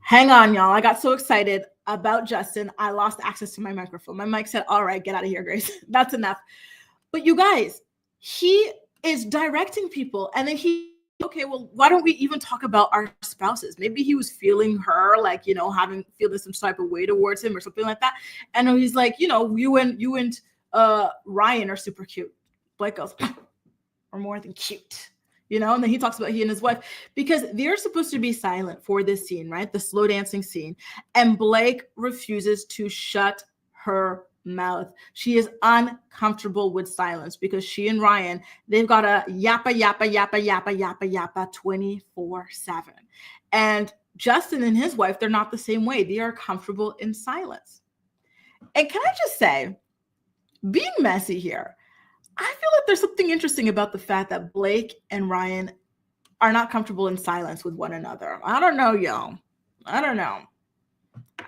Hang on, y'all. I got so excited about Justin, I lost access to my microphone. My mic said, all right, get out of here, Grace. That's enough. But you guys, he is directing people. And then okay, well, why don't we even talk about our spouses? Maybe he was feeling her, like, feeling some type of way towards him or something like that. And he's like, you and Ryan are super cute. Blake goes, or more than cute. And then he talks about he and his wife, because they're supposed to be silent for this scene, right? The slow dancing scene. And Blake refuses to shut her mouth. She is uncomfortable with silence because she and Ryan, they've got a yappa 24/7. And Justin and his wife, they're not the same way. They are comfortable in silence. And can I just say, being messy here, I feel like there's something interesting about the fact that Blake and Ryan are not comfortable in silence with one another. I don't know, y'all. I don't know.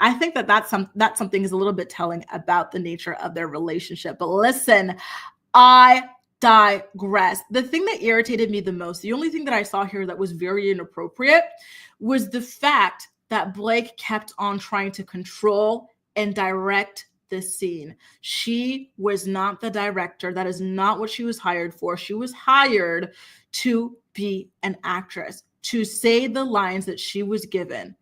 I think that something is a little bit telling about the nature of their relationship. But listen, I digress. The thing that irritated me the most, the only thing that I saw here that was very inappropriate, was the fact that Blake kept on trying to control and direct this scene. She was not the director. That is not what she was hired for. She was hired to be an actress, to say the lines that she was given.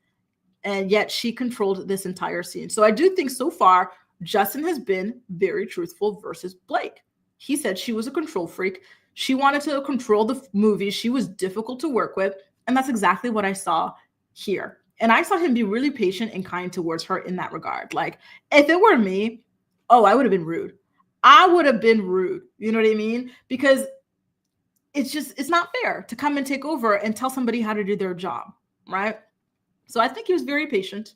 And yet she controlled this entire scene. So I do think so far, Justin has been very truthful versus Blake. He said she was a control freak. She wanted to control the movie. She was difficult to work with. And that's exactly what I saw here. And I saw him be really patient and kind towards her in that regard. Like, if it were me, I would have been rude. I would have been rude. You know what I mean? Because it's not fair to come and take over and tell somebody how to do their job, right? So I think he was very patient.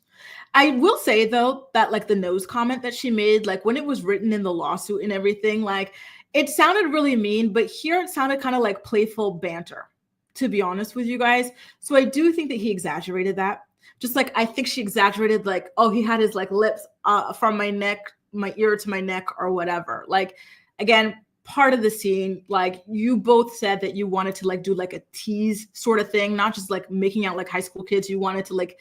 I will say, though, that like the nose comment that she made, like when it was written in the lawsuit and everything, like it sounded really mean, but here it sounded kind of like playful banter, to be honest with you guys. So I do think that he exaggerated that. Just like I think she exaggerated, like, he had his like lips from my ear to my neck or whatever. Like, again, part of the scene, like you both said that you wanted to like do like a tease sort of thing, not just like making out like high school kids. You wanted to like,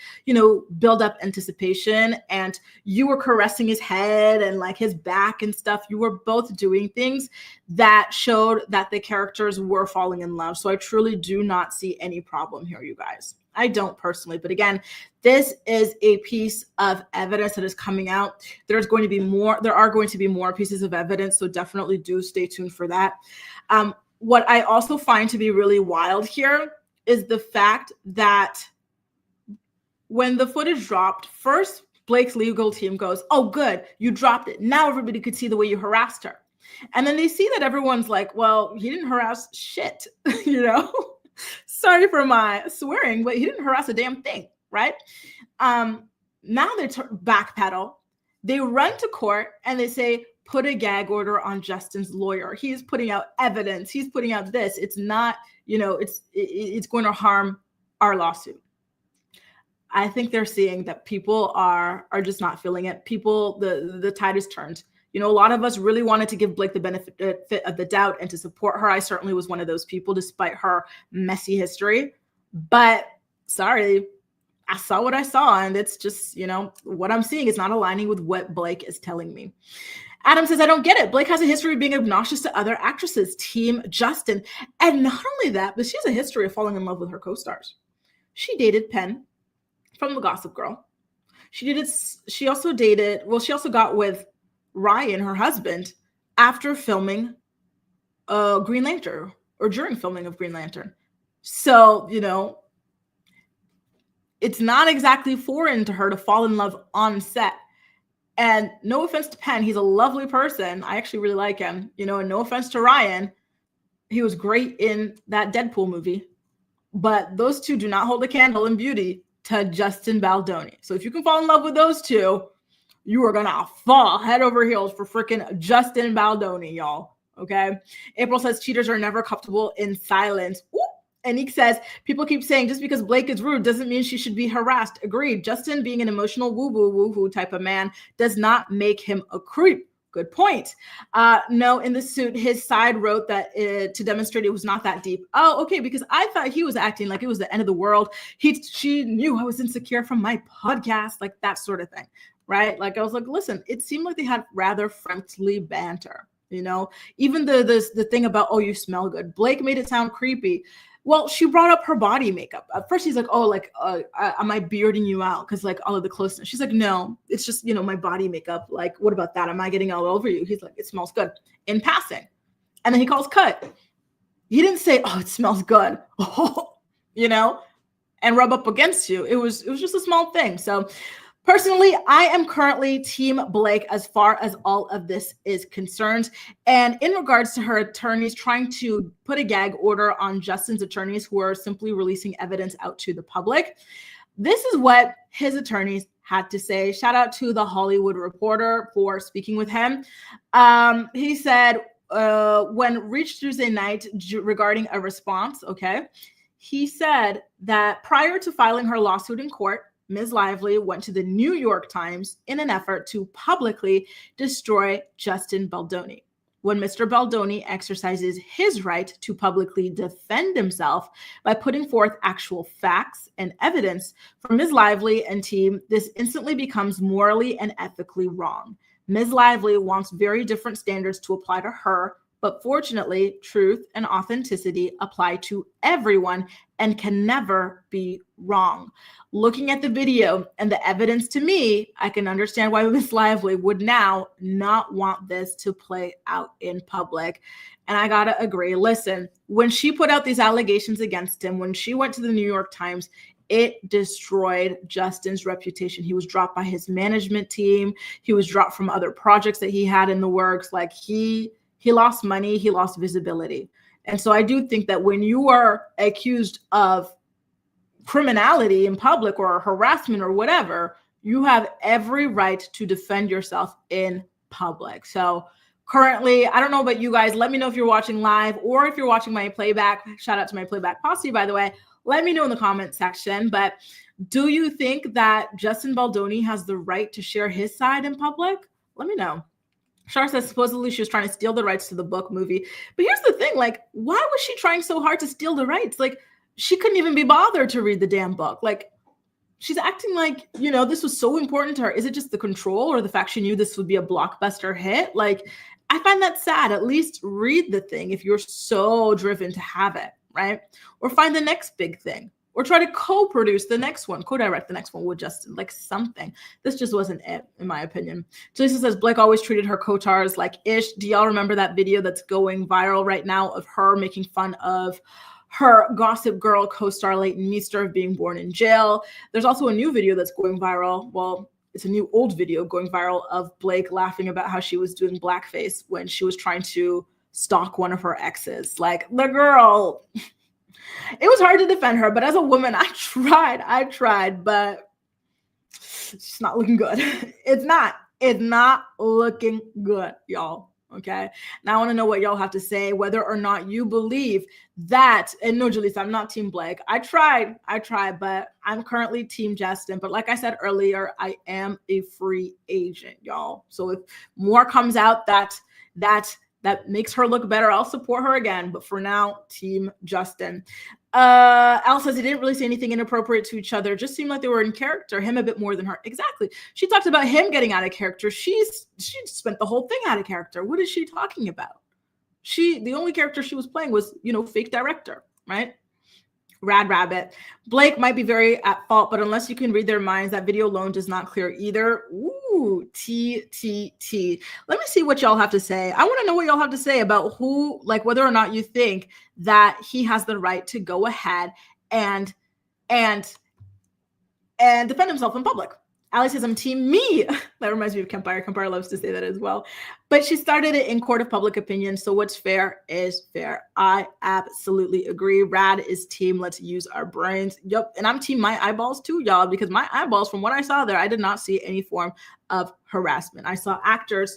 build up anticipation, and you were caressing his head and like his back and stuff. You were both doing things that showed that the characters were falling in love. So I truly do not see any problem here, you guys. I don't personally, but again, this is a piece of evidence that is coming out. There are going to be more pieces of evidence, so definitely do stay tuned for that. What I also find to be really wild here is the fact that when the footage dropped, first Blake's legal team goes, "Oh, good, you dropped it. Now everybody could see the way you harassed her." And then they see that everyone's like, well, he didn't harass shit, you know? Sorry for my swearing, but he didn't harass a damn thing, right? Now they backpedal. They run to court and they say, put a gag order on Justin's lawyer. He's putting out evidence. He's putting out this. It's not, you know, it's going to harm our lawsuit. I think they're seeing that people are just not feeling it. People, the tide is turned. You know, a lot of us really wanted to give Blake the benefit of the doubt and to support her. I certainly was one of those people, despite her messy history. But sorry, I saw what I saw, and it's just, you know, what I'm seeing is not aligning with what Blake is telling me. Adam says, I don't get it. Blake has a history of being obnoxious to other actresses, Team Justin. And not only that, but she has a history of falling in love with her co-stars. She dated Penn from the Gossip Girl. She also got with Ryan, her husband, after filming Green Lantern, or during filming of Green Lantern. So, you know, it's not exactly foreign to her to fall in love on set. And no offense to Penn, he's a lovely person. I actually really like him, you know, and no offense to Ryan. He was great in that Deadpool movie. But those two do not hold a candle in beauty to Justin Baldoni. So if you can fall in love with those two, you are going to fall head over heels for freaking Justin Baldoni, y'all. Okay. April says cheaters are never comfortable in silence. Ooh. Anik says, people keep saying just because Blake is rude doesn't mean she should be harassed. Agreed. Justin being an emotional woo-woo type of man does not make him a creep. Good point. No, in the suit, his side wrote that to demonstrate it was not that deep. Oh, okay, because I thought he was acting like it was the end of the world. She knew I was insecure from my podcast, like that sort of thing, right? Like I was like, listen, it seemed like they had rather friendly banter, you know? Even the thing about, oh, you smell good. Blake made it sound creepy. Well, she brought up her body makeup. At first, he's like, oh, like, am I bearding you out? Because, like, all of the closeness. She's like, no, it's just, you know, my body makeup. Like, what about that? Am I getting all over you? He's like, it smells good. In passing. And then he calls cut. He didn't say, oh, it smells good. You know, and rub up against you. It was just a small thing. So, personally, I am currently Team Blake as far as all of this is concerned. And in regards to her attorneys trying to put a gag order on Justin's attorneys who are simply releasing evidence out to the public, this is what his attorneys had to say. Shout out to the Hollywood Reporter for speaking with him. He said, when reached Tuesday night regarding a response, okay, he said that prior to filing her lawsuit in court, Ms. Lively went to the New York Times in an effort to publicly destroy Justin Baldoni. When Mr. Baldoni exercises his right to publicly defend himself by putting forth actual facts and evidence from Ms. Lively and team, this instantly becomes morally and ethically wrong. Ms. Lively wants very different standards to apply to her, but fortunately, truth and authenticity apply to everyone and can never be wrong. Looking at the video and the evidence, to me, I can understand why Ms. Lively would now not want this to play out in public. And I gotta agree. Listen, when she put out these allegations against him, when she went to the New York Times, it destroyed Justin's reputation. He was dropped by his management team. He was dropped from other projects that he had in the works. Like he lost money, he lost visibility. And so I do think that when you are accused of criminality in public or harassment or whatever, you have every right to defend yourself in public. So currently, I don't know about you guys. Let me know if you're watching live or if you're watching my playback. Shout out to my playback posse, by the way. Let me know in the comment section. But do you think that Justin Baldoni has the right to share his side in public? Let me know. Shar says supposedly she was trying to steal the rights to the book movie. But here's the thing, like, why was she trying so hard to steal the rights? Like, she couldn't even be bothered to read the damn book. Like, she's acting like, you know, this was so important to her. Is it just the control or the fact she knew this would be a blockbuster hit? Like, I find that sad. At least read the thing if you're so driven to have it, right? Or find the next big thing. Or try to co-produce the next one, co-direct the next one with Justin, like something. This just wasn't it, in my opinion. Jaleesa says, Blake always treated her co-stars like ish. Do y'all remember that video that's going viral right now of her making fun of her Gossip Girl co-star Leighton Meester of being born in jail? There's also a new video that's going viral. Well, it's a new old video going viral of Blake laughing about how she was doing blackface when she was trying to stalk one of her exes. Like, the girl, it was hard to defend her, but as a woman, I tried, but it's not looking good. It's not looking good, y'all. Okay. Now I want to know what y'all have to say, whether or not you believe that, and no, Jalisa, I'm not Team Blake. I tried, but I'm currently Team Justin. But like I said earlier, I am a free agent, y'all. So if more comes out that makes her look better, I'll support her again. But for now, Team Justin. Al says they didn't really say anything inappropriate to each other. Just seemed like they were in character, him a bit more than her. Exactly. She talked about him getting out of character. She spent the whole thing out of character. What is she talking about? The only character she was playing was, fake director, right? Rad Rabbit. Blake might be very at fault, but unless you can read their minds, that video alone does not clear either. Ooh, T. Let me see what y'all have to say. I want to know what y'all have to say about whether or not you think that he has the right to go ahead and defend himself in public. Ali says, I'm Team Me. That reminds me of Kempire. Kempire loves to say that as well. But she started it in court of public opinion. So what's fair is fair. I absolutely agree. Rad is Team Let's use our brains. Yep. And I'm Team My Eyeballs too, y'all, because my eyeballs, from what I saw there, I did not see any form of harassment. I saw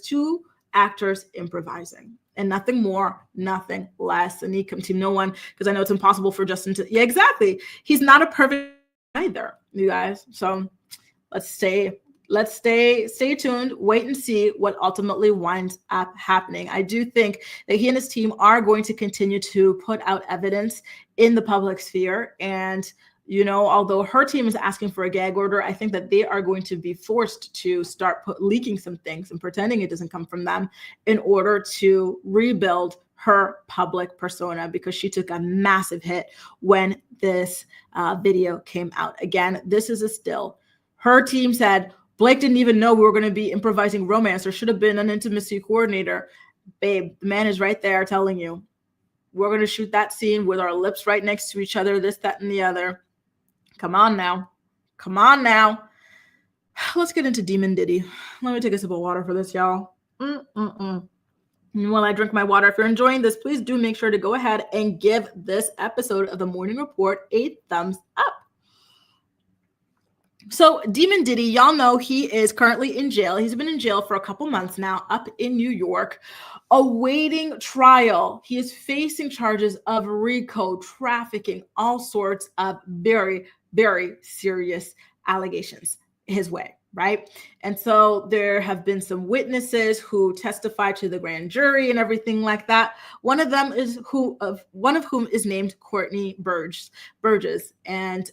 two actors improvising. And nothing more, nothing less. And he come Team No One, because I know it's impossible for Justin to. Yeah, exactly. He's not a perfect either, you guys. So let's stay tuned, wait and see what ultimately winds up happening. I do think that he and his team are going to continue to put out evidence in the public sphere. And, although her team is asking for a gag order, I think that they are going to be forced to start leaking some things and pretending it doesn't come from them in order to rebuild her public persona, because she took a massive hit when this video came out. Again, this is a still. Her team said, Blake didn't even know we were going to be improvising romance. There should have been an intimacy coordinator. Babe, the man is right there telling you, we're going to shoot that scene with our lips right next to each other, this, that, and the other. Come on now. Let's get into Demon Diddy. Let me take a sip of water for this, y'all. And while I drink my water, if you're enjoying this, please do make sure to go ahead and give this episode of The Morning Report a thumbs up. So Demon Diddy, y'all know he is currently in jail. He's been in jail for a couple months now up in New York, awaiting trial. He is facing charges of RICO, trafficking, all sorts of very, very serious allegations his way, right? And so there have been some witnesses who testified to the grand jury and everything like that. One of whom is named Courtney Burgess, and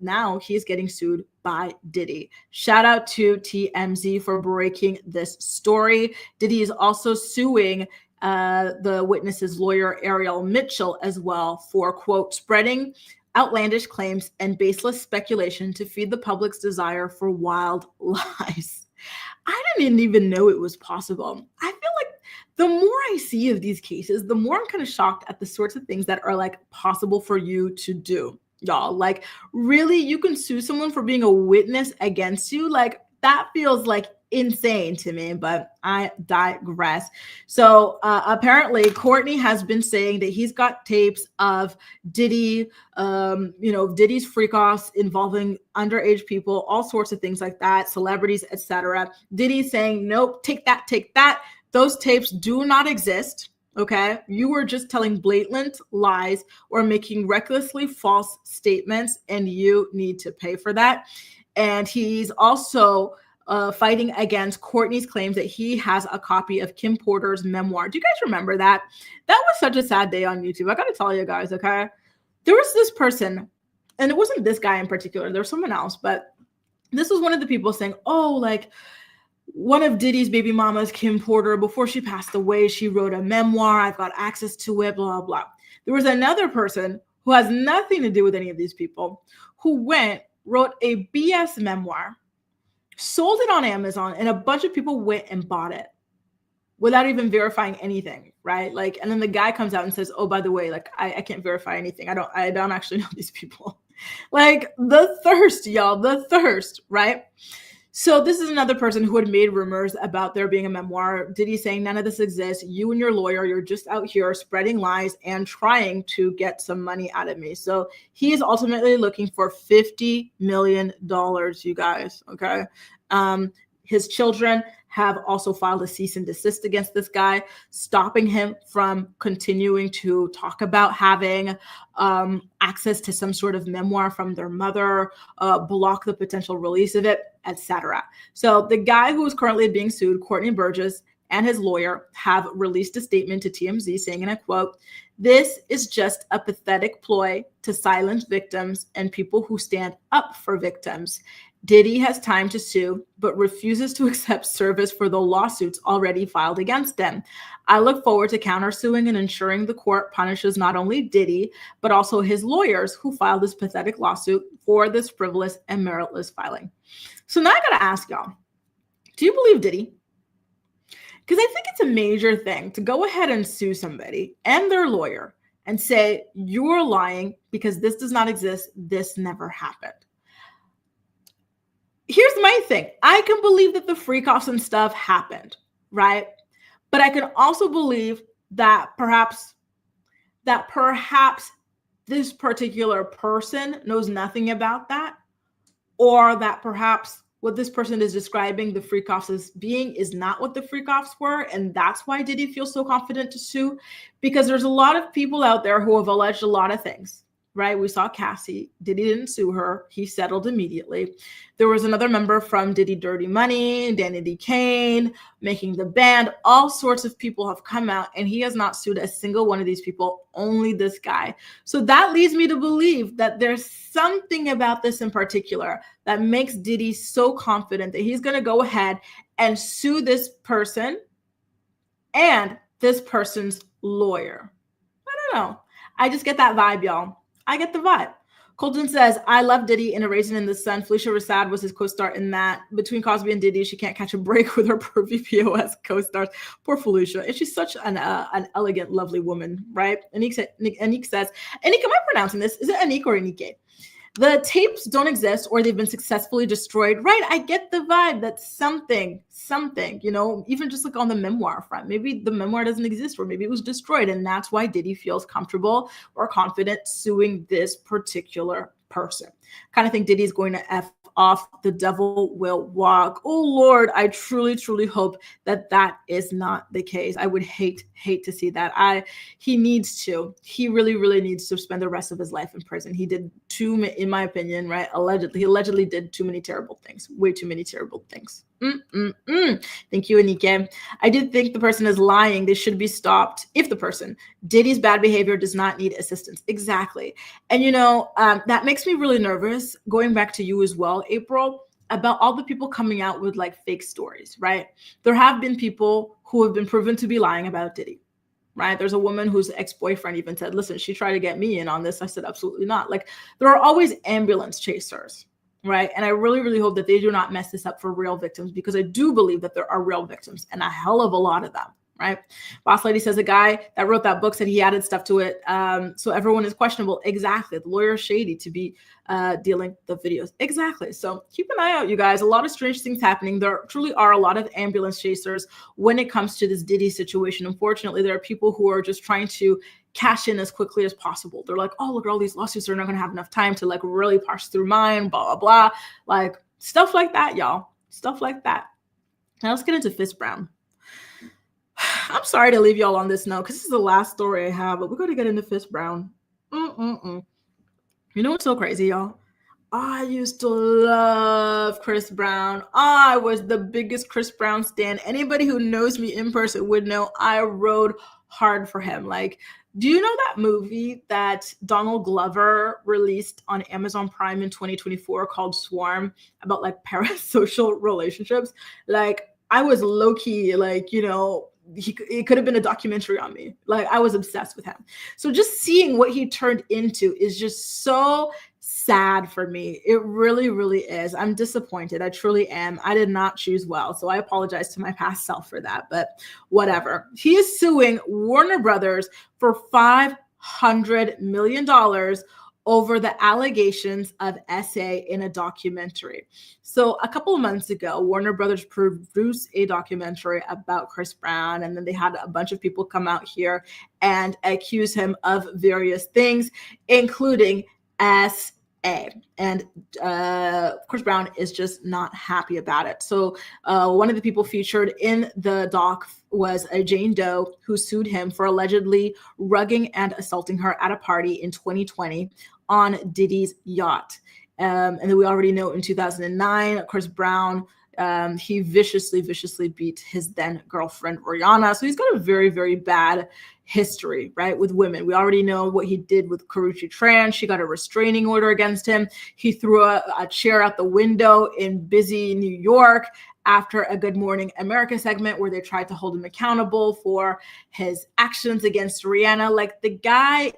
now he's getting sued by Diddy. Shout out to TMZ for breaking this story. Diddy is also suing the witness's lawyer, Ariel Mitchell, as well for, quote, spreading outlandish claims and baseless speculation to feed the public's desire for wild lies. I didn't even know it was possible. I feel like the more I see of these cases, the more I'm kind of shocked at the sorts of things that are like possible for you to do. Y'all, like, really, you can sue someone for being a witness against you? Like, that feels like insane to me, but I digress. So apparently Courtney has been saying that he's got tapes of Diddy, Diddy's freak-offs involving underage people, all sorts of things like that, celebrities, etc. Diddy saying, nope, take that. Those tapes do not exist. Okay, you were just telling blatant lies or making recklessly false statements, and you need to pay for that. And he's also fighting against Courtney's claims that he has a copy of Kim Porter's memoir. Do you guys remember that? That was such a sad day on YouTube. I got to tell you guys, okay? There was this person, and it wasn't this guy in particular. There was someone else, but this was one of the people saying, oh, like, one of Diddy's baby mamas, Kim Porter, before she passed away, she wrote a memoir. I've got access to it, blah, blah, blah. There was another person who has nothing to do with any of these people who wrote a BS memoir, sold it on Amazon, and a bunch of people went and bought it without even verifying anything, right? Like, and then the guy comes out and says, oh, by the way, like, I can't verify anything. I don't actually know these people. Like, the thirst, y'all, the thirst, right? So this is another person who had made rumors about there being a memoir. Diddy saying none of this exists. You and your lawyer, you're just out here spreading lies and trying to get some money out of me. So he is ultimately looking for $50 million, you guys. Okay. His children have also filed a cease and desist against this guy, stopping him from continuing to talk about having access to some sort of memoir from their mother, block the potential release of it, etc. So the guy who is currently being sued, Courtney Burgess, and his lawyer have released a statement to TMZ saying, and I quote, "This is just a pathetic ploy to silence victims and people who stand up for victims. Diddy has time to sue, but refuses to accept service for the lawsuits already filed against him. I look forward to countersuing and ensuring the court punishes not only Diddy, but also his lawyers who filed this pathetic lawsuit for this frivolous and meritless filing." So now I gotta ask y'all, do you believe Diddy? Because I think it's a major thing to go ahead and sue somebody and their lawyer and say, you're lying because this does not exist, this never happened. Here's my thing. I can believe that the freak-offs and stuff happened, right? But I can also believe that perhaps this particular person knows nothing about that, or that perhaps what this person is describing the freak-offs as being is not what the freak-offs were, and that's why Diddy feels so confident to sue, because there's a lot of people out there who have alleged a lot of things. Right? We saw Cassie. Diddy didn't sue her. He settled immediately. There was another member from Diddy Dirty Money, Danny D. Kane, Making the Band. All sorts of people have come out, and he has not sued a single one of these people, only this guy. So that leads me to believe that there's something about this in particular that makes Diddy so confident that he's going to go ahead and sue this person and this person's lawyer. I don't know. I just get that vibe, y'all. I get the vibe. Colton says, I love Diddy in A Raisin in the Sun. Felicia Rashad was his co-star in that. Between Cosby and Diddy, she can't catch a break with her pervy POS co-stars. Poor Felicia. And she's such an elegant, lovely woman, right? Anik says, Anik, am I pronouncing this? Is it Anik or Anike? The tapes don't exist or they've been successfully destroyed. Right, I get the vibe that something, even just like on the memoir front, maybe the memoir doesn't exist or maybe it was destroyed. And that's why Diddy feels comfortable or confident suing this particular person. Kind of think Diddy's going to F off, the devil will walk. Oh Lord, I truly, truly hope that that is not the case. I would hate to see that. He really, really needs to spend the rest of his life in prison. He did in my opinion, right? He allegedly did too many terrible things, way too many terrible things. Thank you, Anike. I did think the person is lying. They should be stopped. If the person, Diddy's bad behavior does not need assistance. Exactly. And that makes me really nervous, going back to you as well, April, about all the people coming out with like fake stories, right? There have been people who have been proven to be lying about Diddy, right? There's a woman whose ex-boyfriend even said, listen, she tried to get me in on this. I said, absolutely not. Like, there are always ambulance chasers, right? And I really, really hope that they do not mess this up for real victims, because I do believe that there are real victims and a hell of a lot of them, right? Boss Lady says a guy that wrote that book said he added stuff to it. So everyone is questionable. Exactly. The lawyer is shady to be dealing the videos. Exactly. So keep an eye out, you guys. A lot of strange things happening. There truly are a lot of ambulance chasers when it comes to this Diddy situation. Unfortunately, there are people who are just trying to cash in as quickly as possible. They're like, oh, look at all these lawsuits. They're not going to have enough time to like really parse through mine, blah, blah, blah. Like stuff like that, y'all. Stuff like that. Now let's get into Fist Brown. I'm sorry to leave y'all on this note because this is the last story I have, but we're going to get into Fist Brown. You know what's so crazy, y'all? I used to love Chris Brown. I was the biggest Chris Brown stan. Anybody who knows me in person would know I rode hard for him. Like, do you know that movie that Donald Glover released on Amazon Prime in 2024 called Swarm, about like parasocial relationships? Like, I was low-key, like, it could have been a documentary on me. Like, I was obsessed with him. So just seeing what he turned into is just so sad for me. It really, really is. I'm disappointed. I truly am. I did not choose well. So I apologize to my past self for that, but whatever. He is suing Warner Brothers for $500 million over the allegations of SA in a documentary. So a couple of months ago, Warner Brothers produced a documentary about Chris Brown, and then they had a bunch of people come out here and accuse him of various things, including SA. And Chris Brown is just not happy about it. So one of the people featured in the doc was a Jane Doe who sued him for allegedly rugging and assaulting her at a party in 2020 on Diddy's yacht. And then we already know in 2009, Chris Brown, he viciously beat his then girlfriend, Rihanna. So he's got a very, very bad history, right, with women. We already know what he did with Karrueche Tran. She got a restraining order against him. He threw a chair out the window in busy New York after a Good Morning America segment where they tried to hold him accountable for his actions against Rihanna. Like, the guy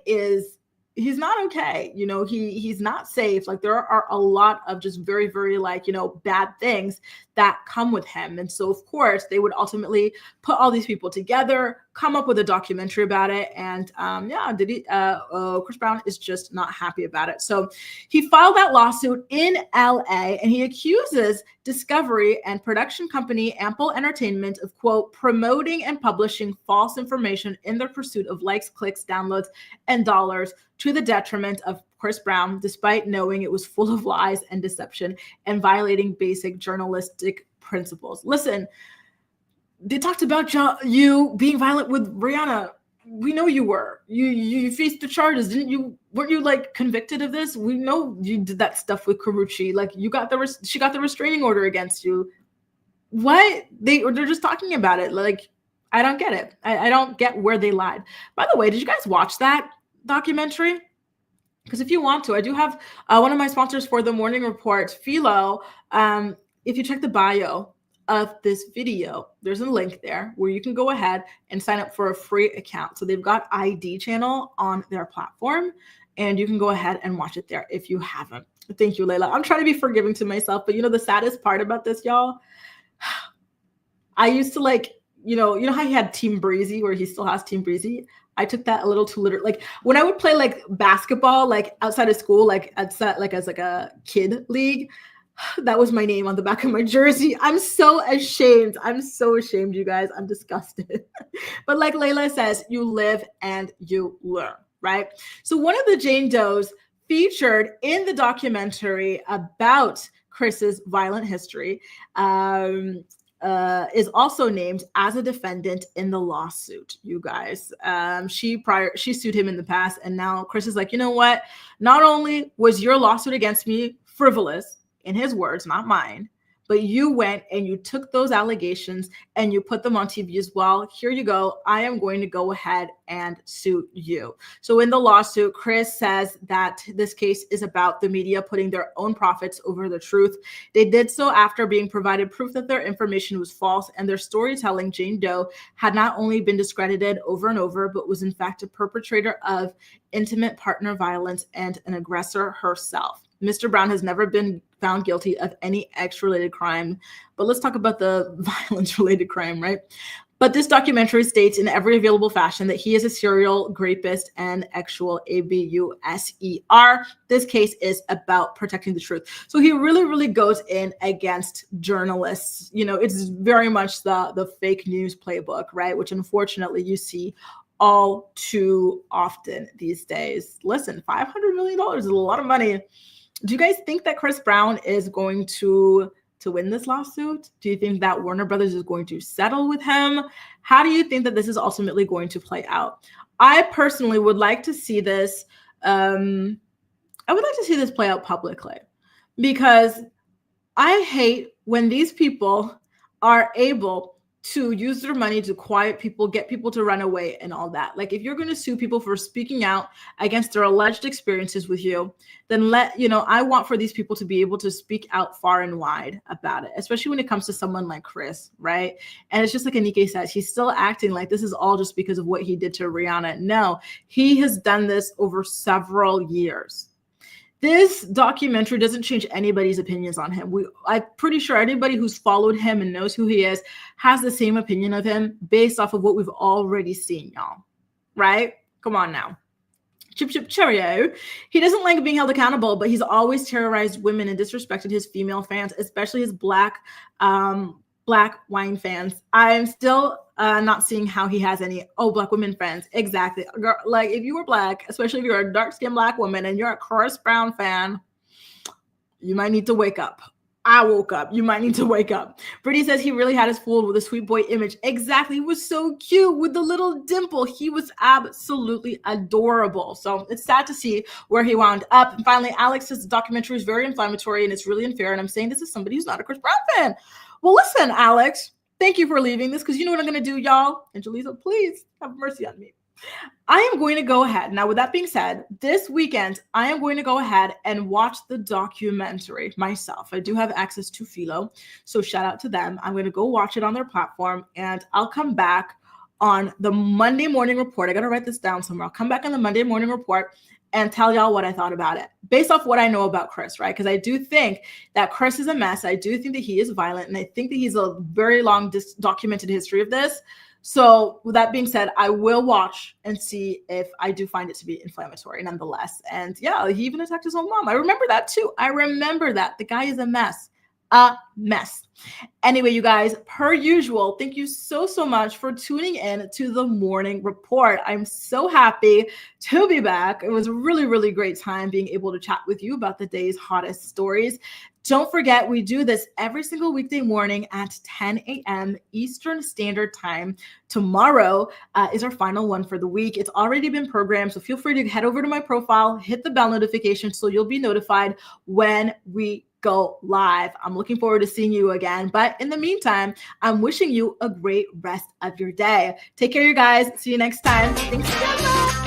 he's not okay. You know, he's not safe. Like, there are a lot of just very, very, like, you know, bad things that come with him. And so, of course, they would ultimately put all these people together, come up with a documentary about it. And Chris Brown is just not happy about it. So he filed that lawsuit in LA, and he accuses Discovery and production company Ample Entertainment of, quote, promoting and publishing false information in their pursuit of likes, clicks, downloads, and dollars to the detriment of Chris Brown, despite knowing it was full of lies and deception and violating basic journalistic principles. Listen, they talked about you being violent with Rihanna. We know you were. You faced the charges, didn't you? Weren't you, like, convicted of this? We know you did that stuff with Karrueche. Like, she got the restraining order against you. What? They're just talking about it. Like, I don't get it. I don't get where they lied. By the way, did you guys watch that documentary? Because if you want to, I do have one of my sponsors for the morning report, Philo. If you check the bio of this video, there's a link there where you can go ahead and sign up for a free account. So they've got ID channel on their platform, and you can go ahead and watch it there if you haven't. Thank you, Layla. I'm trying to be forgiving to myself, but you know, the saddest part about this, y'all, I used to, like, you know how he had Team Breezy, where he still has Team Breezy. I took that a little too literal. Like, when I would play, like, basketball, like, outside of school, like, as like a kid league, that was my name on the back of my jersey. I'm so ashamed. I'm so ashamed, you guys. I'm disgusted. But like Layla says, you live and you learn, right? So one of the Jane Does featured in the documentary about Chris's violent history is also named as a defendant in the lawsuit, you guys. She sued him in the past, and now Chris is like, you know what? Not only was your lawsuit against me frivolous, in his words, not mine, but you went and you took those allegations and you put them on TV as well. Here you go. I am going to go ahead and sue you. So in the lawsuit, Chris says that this case is about the media putting their own profits over the truth. They did so after being provided proof that their information was false, and their storytelling, Jane Doe, had not only been discredited over and over, but was in fact a perpetrator of intimate partner violence and an aggressor herself. Mr. Brown has never been found guilty of any X-related crime, but let's talk about the violence-related crime, right? But this documentary states in every available fashion that he is a serial rapist and actual abuser. This case is about protecting the truth. So he really, really goes in against journalists. You know, it's very much the fake news playbook, right? Which unfortunately you see all too often these days. Listen, $500 million is a lot of money. Do you guys think that Chris Brown is going to win this lawsuit? Do you think that Warner Brothers is going to settle with him? How do you think that this is ultimately going to play out? I personally would like to see this. I would like to see this play out publicly, because I hate when these people are able to use their money to quiet people, get people to run away and all that. Like, if you're going to sue people for speaking out against their alleged experiences with you, then I want for these people to be able to speak out far and wide about it, especially when it comes to someone like Chris, right? And it's just like Anike says, he's still acting like this is all just because of what he did to Rihanna. No, he has done this over several years. This documentary doesn't change anybody's opinions on him. I'm pretty sure anybody who's followed him and knows who he is has the same opinion of him based off of what we've already seen, y'all. Right? Come on now. Chip Chip Cheerio. He doesn't like being held accountable, but he's always terrorized women and disrespected his female fans, especially his black wine fans. I'm still not seeing how he has any black women friends. Exactly. Girl, like if you were black, especially if you're a dark-skinned black woman and you're a Chris Brown fan, you might need to wake up. I woke up. You might need to wake up. Brittany says he really had us fooled with a sweet boy image. Exactly. He was so cute with the little dimple. He was absolutely adorable. So it's sad to see where he wound up. And finally, Alex says the documentary is very inflammatory and it's really unfair. And I'm saying this is somebody who's not a Chris Brown fan. Well, listen, Alex, thank you for leaving this because you know what I'm going to do, y'all. And Jaleesa, please have mercy on me. I am going to go ahead. Now, with that being said, this weekend, I am going to go ahead and watch the documentary myself. I do have access to Philo, so shout out to them. I'm going to go watch it on their platform, and I'll come back on the Monday morning report. I got to write this down somewhere. I'll come back on the Monday morning report and tell y'all what I thought about it based off what I know about Chris, right? Because I do think that Chris is a mess. I do think that he is violent, and I think that he's a very long documented history of this. So with that being said, I will watch and see if I do find it to be inflammatory nonetheless. And yeah, he even attacked his own mom. I remember that too. I remember that. The guy is a mess. A mess. Anyway, you guys, per usual, thank you so much for tuning in to the morning report. I'm so happy to be back. It was a really great time being able to chat with you about the day's hottest stories. Don't forget, we do this every single weekday morning at 10 a.m. Eastern Standard Time. Tomorrow is our final one for the week. It's already been programmed, so feel free to head over to my profile, hit the bell notification so you'll be notified when we go live. I'm looking forward to seeing you again. But in the meantime, I'm wishing you a great rest of your day. Take care, you guys. See you next time. Thanks again.